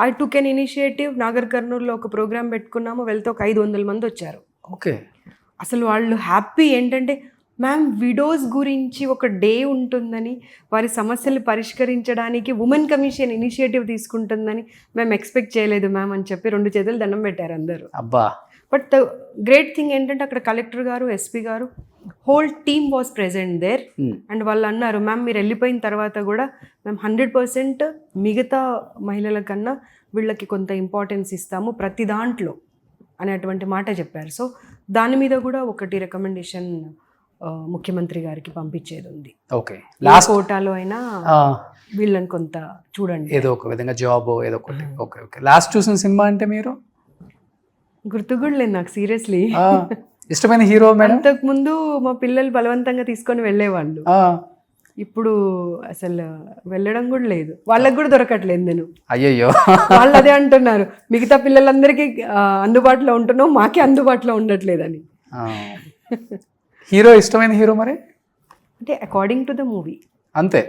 I took an initiative. నాగర్ కర్నూలులో ఒక ప్రోగ్రామ్ పెట్టుకున్నాము, వెళ్తే ఒక 500 మంది వచ్చారు. ఓకే. అసలు వాళ్ళు హ్యాపీ ఏంటంటే, మ్యామ్ విడోస్ గురించి ఒక డే ఉంటుందని, వారి సమస్యలు పరిష్కరించడానికి ఉమెన్ కమిషన్ ఇనిషియేటివ్ తీసుకుంటుందని మేము ఎక్స్పెక్ట్ చేయలేదు మ్యామ్ అని చెప్పి 2 చేతులు దండం పెట్టారు అందరూ. అబ్బా. బట్ ద గ్రేట్ థింగ్ ఏంటంటే, అక్కడ కలెక్టర్ గారు, ఎస్పీ గారు, whole team was present there. And వాళ్ళు అన్నారు, మ్యామ్ మీరు వెళ్ళిపోయిన తర్వాత కూడా మేము 100% మిగతా మహిళల కన్నా వీళ్ళకి కొంత ఇంపార్టెన్స్ ఇస్తాము ప్రతి దాంట్లో అనేటువంటి మాట చెప్పారు. సో దాని మీద కూడా ఒకటి రికమెండేషన్ ముఖ్యమంత్రి గారికి పంపించేది ఉంది. ఓకే. లాస్ట్ కోటాలో అయినా వీళ్ళని కొంత చూడండి, ఏదో ఒక విధంగా జాబ్ ఏదో ఒకటి. Okay okay. లాస్ట్ చూసిన సినిమా అంటే మీరు? గుర్తు కూడా లేదు నాకు సీరియస్లీ. ఇష్టమైన హీరో మేడం? అంతకు ముందు మా పిల్లలు బలవంతంగా తీసుకొని వెళ్ళేవాళ్ళు. ఇప్పుడు అసలు వెళ్ళడం కూడా లేదు, వాళ్ళకి కూడా దొరకట్లేదు. నేను అయ్యయ్యో. వాళ్ళు అదే అంటున్నారు, మిగతా పిల్లలందరికీ అందుబాటులో ఉంటున్నాం, మాకే అందుబాటులో ఉండట్లేదని. హీరో ఇష్టమైన హీరో మరి? అంటే అకార్డింగ్ టు ద మూవీ అంతే.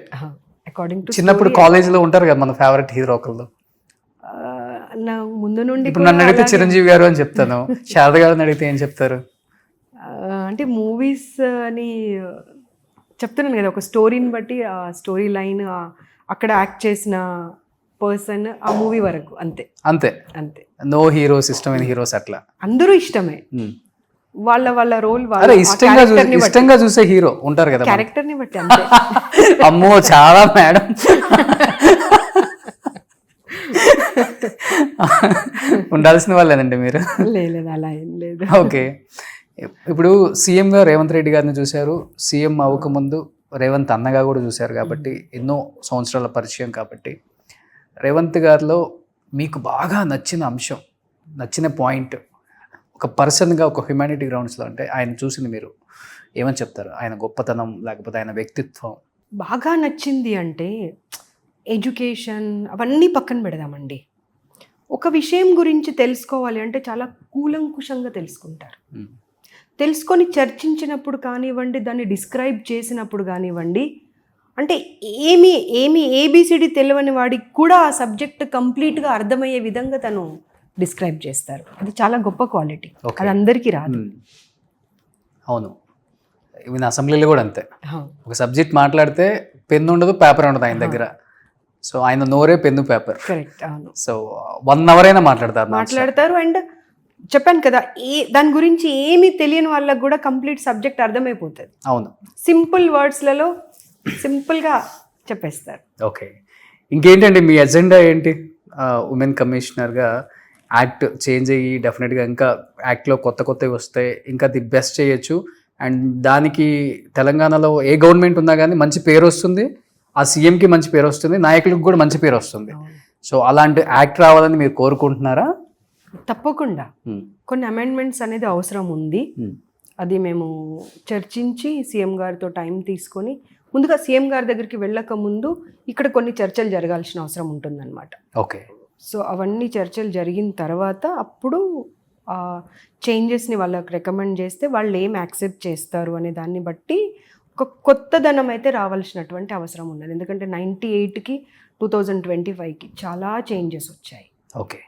అకార్డింగ్ టు చిన్నప్పుడు కాలేజీలో ఉంటారు కదా మన ఫేవరెట్ హీరో ఒకళ్ళు. నా ముందు నుండి ఇప్పుడు నన్ను అడిగితే చిరంజీవి గారు అని చెప్తాను, శారద గారిని అడిగితే ఏం చెప్తారు? అంటే మూవీస్ అని చెప్తున్నాను కదా, ఒక స్టోరీని బట్టి ఆ స్టోరీ లైన్, అక్కడ యాక్ట్ చేసిన పర్సన్, ఆ మూవీ వరకు అంతే అంతే అంతే. నో హీరోస్, ఇష్టమైన హీరోస్ అట్లా? అందరూ ఇష్టమే, వాళ్ళ వాళ్ళ రోల్ ఇష్టంగా చూసే హీరో ఉంటారు కదా, క్యారెక్టర్ ని బట్టి అంతే. అమ్మో చాలా మేడం. ఉండాల్సిన వాళ్ళేనండి మీరు? లేదు అలా ఏం లేదు. ఓకే. ఇప్పుడు సీఎంగా రేవంత్ రెడ్డి గారిని చూశారు, సీఎం అవ్వకముందు రేవంత్ అన్నగా కూడా చూశారు కాబట్టి ఎన్నో సంవత్సరాల పరిచయం కాబట్టి, రేవంత్ గారిలో మీకు బాగా నచ్చిన అంశం, నచ్చిన పాయింట్, ఒక పర్సన్గా, ఒక హ్యుమానిటీ గ్రౌండ్స్లో అంటే ఆయన చూసింది మీరు ఏమని చెప్తారు? ఆయన గొప్పతనం లేకపోతే ఆయన వ్యక్తిత్వం బాగా నచ్చింది అంటే, ఎడ్యుకేషన్ అవన్నీ పక్కన పెడదామండి. ఒక విషయం గురించి తెలుసుకోవాలి అంటే చాలా కూలంకుషంగా తెలుసుకుంటారు. తెలుసుకొని చర్చించినప్పుడు కానివ్వండి, దాన్ని డిస్క్రైబ్ చేసినప్పుడు కానివ్వండి, అంటే ఏమి ఏబిసిడి తెలియని వాడికి కూడా ఆ సబ్జెక్ట్ కంప్లీట్గా అర్థమయ్యే విధంగా తను డిస్క్రైబ్ చేస్తారు. అది చాలా గొప్ప క్వాలిటీ, అది అందరికీ రాదు. అవును, ఈవెన్ అసెంబ్లీలో కూడా అంతే. ఒక సబ్జెక్ట్ మాట్లాడితే పెన్ను ఉండదు, పేపర్ ఉండదు ఆయన దగ్గర. సో ఆయన నోరే పెన్ను, పేపర్. కరెక్ట్. అవును. సో 1 hour అయినా మాట్లాడతారు. అండ్ చెప్పాను కదా, దాని గురించి ఏమీ తెలియని వాళ్ళకి కూడా కంప్లీట్ సబ్జెక్ట్ అర్థమైపోతుంది. అవును, సింపుల్ వర్డ్స్లలో సింపుల్గా చెప్పేస్తారు. ఓకే. ఇంకేంటండి మీ ఎజెండా ఏంటి? ఉమెన్ కమిషనర్గా యాక్ట్ చేంజ్ అయ్యి డెఫినెట్గా ఇంకా యాక్ట్లో కొత్తవి వస్తాయి, ఇంకా ది బెస్ట్ చేయొచ్చు. అండ్ దానికి తెలంగాణలో ఏ గవర్నమెంట్ ఉన్నా కానీ మంచి పేరు వస్తుంది, ఆ సీఎంకి మంచి పేరు వస్తుంది, నాయకులకు కూడా మంచి పేరు వస్తుంది. సో అలాంటి యాక్ట్ రావాలని మీరు కోరుకుంటున్నారా? తప్పకుండా. కొన్ని అమెండ్మెంట్స్ అనేది అవసరం ఉంది. అది మేము చర్చించి సీఎం గారితో టైం తీసుకొని, ముందుగా సీఎం గారి దగ్గరికి వెళ్ళక ముందు ఇక్కడ కొన్ని చర్చలు జరగాల్సిన అవసరం ఉంటుందన్నమాట. ఓకే. సో అవన్నీ చర్చలు జరిగిన తర్వాత అప్పుడు చేంజెస్ని వాళ్ళకి రికమెండ్ చేస్తే వాళ్ళు ఏం యాక్సెప్ట్ చేస్తారు అనే దాన్ని బట్టి ఒక కొత్తదనం అయితే రావాల్సినటువంటి అవసరం ఉన్నది. ఎందుకంటే 98కి 2025కి చాలా చేంజెస్ వచ్చాయి. ఓకే.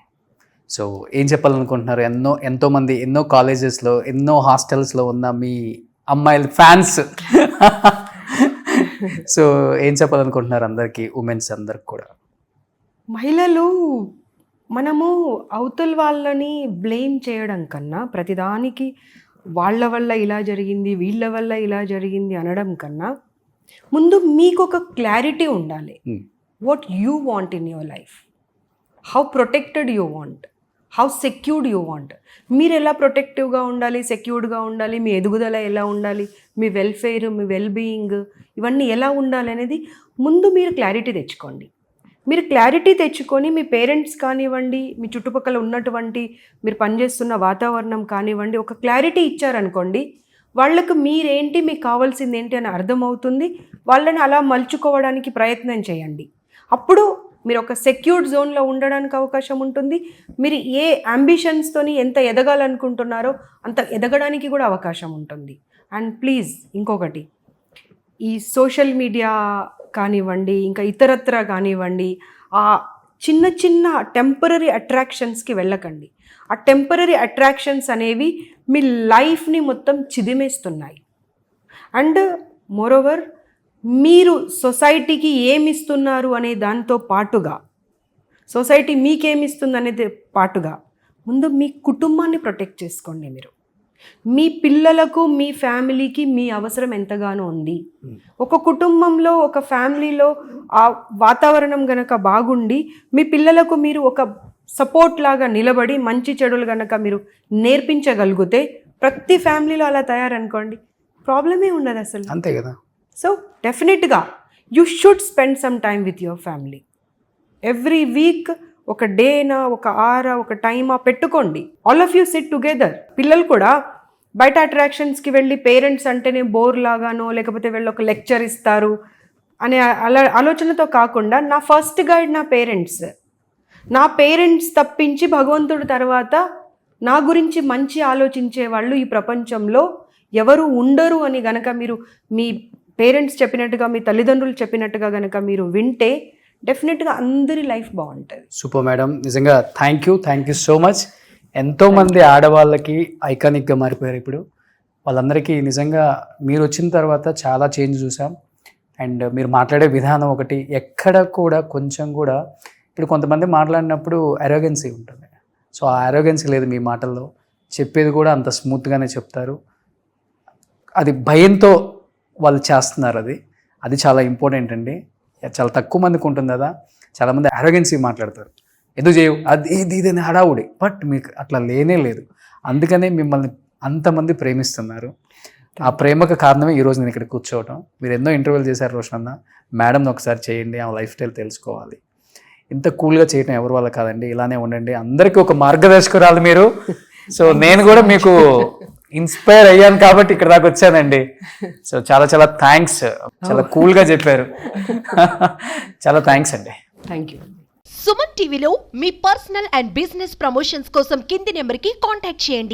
సో ఏం చెప్పాలనుకుంటున్నారు? ఎంతోమంది ఎన్నో కాలేజెస్లో, ఎన్నో హాస్టల్స్లో ఉన్న మీ అమ్మాయిల ఫ్యాన్స్, సో ఏం చెప్పాలనుకుంటున్నారు అందరికీ, ఉమెన్స్ అందరికి కూడా? మహిళలు, మనము అవతల వాళ్ళని బ్లేమ్ చేయడం కన్నా, ప్రతిదానికి వాళ్ళ వల్ల ఇలా జరిగింది, వీళ్ళ వల్ల ఇలా జరిగింది అనడం కన్నా, ముందు మీకు ఒక క్లారిటీ ఉండాలి. What you want in your life, how protected you want, how secured you want. మీరు ఎలా ప్రొటెక్టివ్గా ఉండాలి, సెక్యూర్డ్గా ఉండాలి, మీ ఎదుగుదల ఎలా ఉండాలి, మీ వెల్ఫేర్, మీ వెల్బీయింగ్, ఇవన్నీ ఎలా ఉండాలి అనేది ముందు మీరు క్లారిటీ తెచ్చుకోండి. మీరు క్లారిటీ తెచ్చుకొని మీ పేరెంట్స్ కానివ్వండి, మీ చుట్టుపక్కల ఉన్నటువంటి మీరు పనిచేస్తున్న వాతావరణం కానివ్వండి, ఒక క్లారిటీ ఇచ్చారనుకోండి, వాళ్ళకు మీరేంటి, మీకు కావాల్సింది ఏంటి అని అర్థమవుతుంది. వాళ్ళని అలా మలుచుకోవడానికి ప్రయత్నం చేయండి. అప్పుడు మీరు ఒక సెక్యూర్డ్ జోన్లో ఉండడానికి అవకాశం ఉంటుంది. మీరు ఏ అంబిషన్స్తోని ఎంత ఎదగాలనుకుంటున్నారో అంత ఎదగడానికి కూడా అవకాశం ఉంటుంది. అండ్ ప్లీజ్ ఇంకొకటి, ఈ సోషల్ మీడియా కానివ్వండి, ఇంకా ఇతరత్ర కానివ్వండి, ఆ చిన్న చిన్న టెంపరరీ అట్రాక్షన్స్కి వెళ్ళకండి. ఆ టెంపరరీ అట్రాక్షన్స్ అనేవి మీ లైఫ్ని మొత్తం చిదిమేస్తున్నాయి. అండ్ మోరోవర్, మీరు సొసైటీకి ఏమిస్తున్నారు అనే దాంతో పాటుగా, సొసైటీ మీకేమిస్తుంది అనేది పాటుగా, ముందు మీ కుటుంబాన్ని ప్రొటెక్ట్ చేసుకోండి. మీరు మీ పిల్లలకు, మీ ఫ్యామిలీకి మీ అవసరం ఎంతగానో ఉంది. ఒక కుటుంబంలో, ఒక ఫ్యామిలీలో ఆ వాతావరణం గనక బాగుండి మీ పిల్లలకు మీరు ఒక సపోర్ట్ లాగా నిలబడి మంచి చెడులు గనక మీరు నేర్పించగలిగితే, ప్రతి ఫ్యామిలీలో అలా తయారనుకోండి, ప్రాబ్లమే ఉండదు అసలు. అంతే కదా. సో డెఫినెట్గా you should spend some time with your family. Every week ఒక డేనా, ఒక ఆరా, ఒక టైమా పెట్టుకోండి. All of you SIT together. పిల్లలు కూడా బయట అట్రాక్షన్స్కి వెళ్ళి పేరెంట్స్ అంటేనే బోర్ లాగానో, లేకపోతే వెళ్ళి ఒక లెక్చర్ ఇస్తారు అనే ఆలోచనతో కాకుండా, నా ఫస్ట్ గైడ్ నా పేరెంట్స్ తప్పించి భగవంతుడి తర్వాత నా గురించి మంచి ఆలోచించే వాళ్ళు ఈ ప్రపంచంలో ఎవరు ఉండరు అని గనక మీరు మీ పేరెంట్స్ చెప్పినట్టుగా, మీ తల్లిదండ్రులు చెప్పినట్టుగా గనక మీరు వింటే డెఫినెట్గా అందరి లైఫ్ బాగుంటుంది. సూపర్ మేడం, నిజంగా థ్యాంక్ యూ సో మచ్. ఎంతోమంది ఆడవాళ్ళకి ఐకానిక్గా మారిపోయారు ఇప్పుడు. వాళ్ళందరికీ నిజంగా మీరు వచ్చిన తర్వాత చాలా చేంజ్ చూసాం. అండ్ మీరు మాట్లాడే విధానం ఒకటి, ఎక్కడ కూడా కొంచెం కూడా, ఇప్పుడు కొంతమంది మాట్లాడినప్పుడు అరోగెన్సీ ఉంటుంది. సో ఆ అరోగెన్సీ లేదు మీ మాటల్లో. చెప్పేది కూడా అంత స్మూత్గానే చెప్తారు. అది భయంతో వాళ్ళు చేస్తున్నారు. అది చాలా ఇంపార్టెంట్ అండి. చాలా తక్కువ మందికి ఉంటుంది కదా. చాలామంది అరోగెన్సీ మాట్లాడతారు, ఎందుకు చేయవు, అది ఇదని హడావుడి. బట్ మీకు అట్లా లేనే లేదు. అందుకనే మిమ్మల్ని అంతమంది ప్రేమిస్తున్నారు. ఆ ప్రేమకు కారణమే ఈరోజు నేను ఇక్కడ కూర్చోవటం. మీరు ఎన్నో ఇంటర్వ్యూలు చేశారు రోషన్ అన్న. మేడంని ఒకసారి చేయండి, ఆ లైఫ్ స్టైల్ తెలుసుకోవాలి. ఇంత కూల్గా చేయటం ఎవరి వల్ల కాదండి. ఇలానే ఉండండి, అందరికీ ఒక మార్గదర్శకురాలు మీరు. సో నేను కూడా మీకు ఇన్స్పైర్ అయ్యాను కాబట్టి ఇక్కడ దాకా వచ్చానండి. సో చాలా చాలా థ్యాంక్స్. చాలా కూల్గా చెప్పారు. చాలా థ్యాంక్స్ అండి. Thank you. సుమన్ టీవీలో మీ పర్సనల్ అండ్ బిజినెస్ ప్రమోషన్స్ కోసం కింది నెంబర్కి కాంటాక్ట్ చేయండి.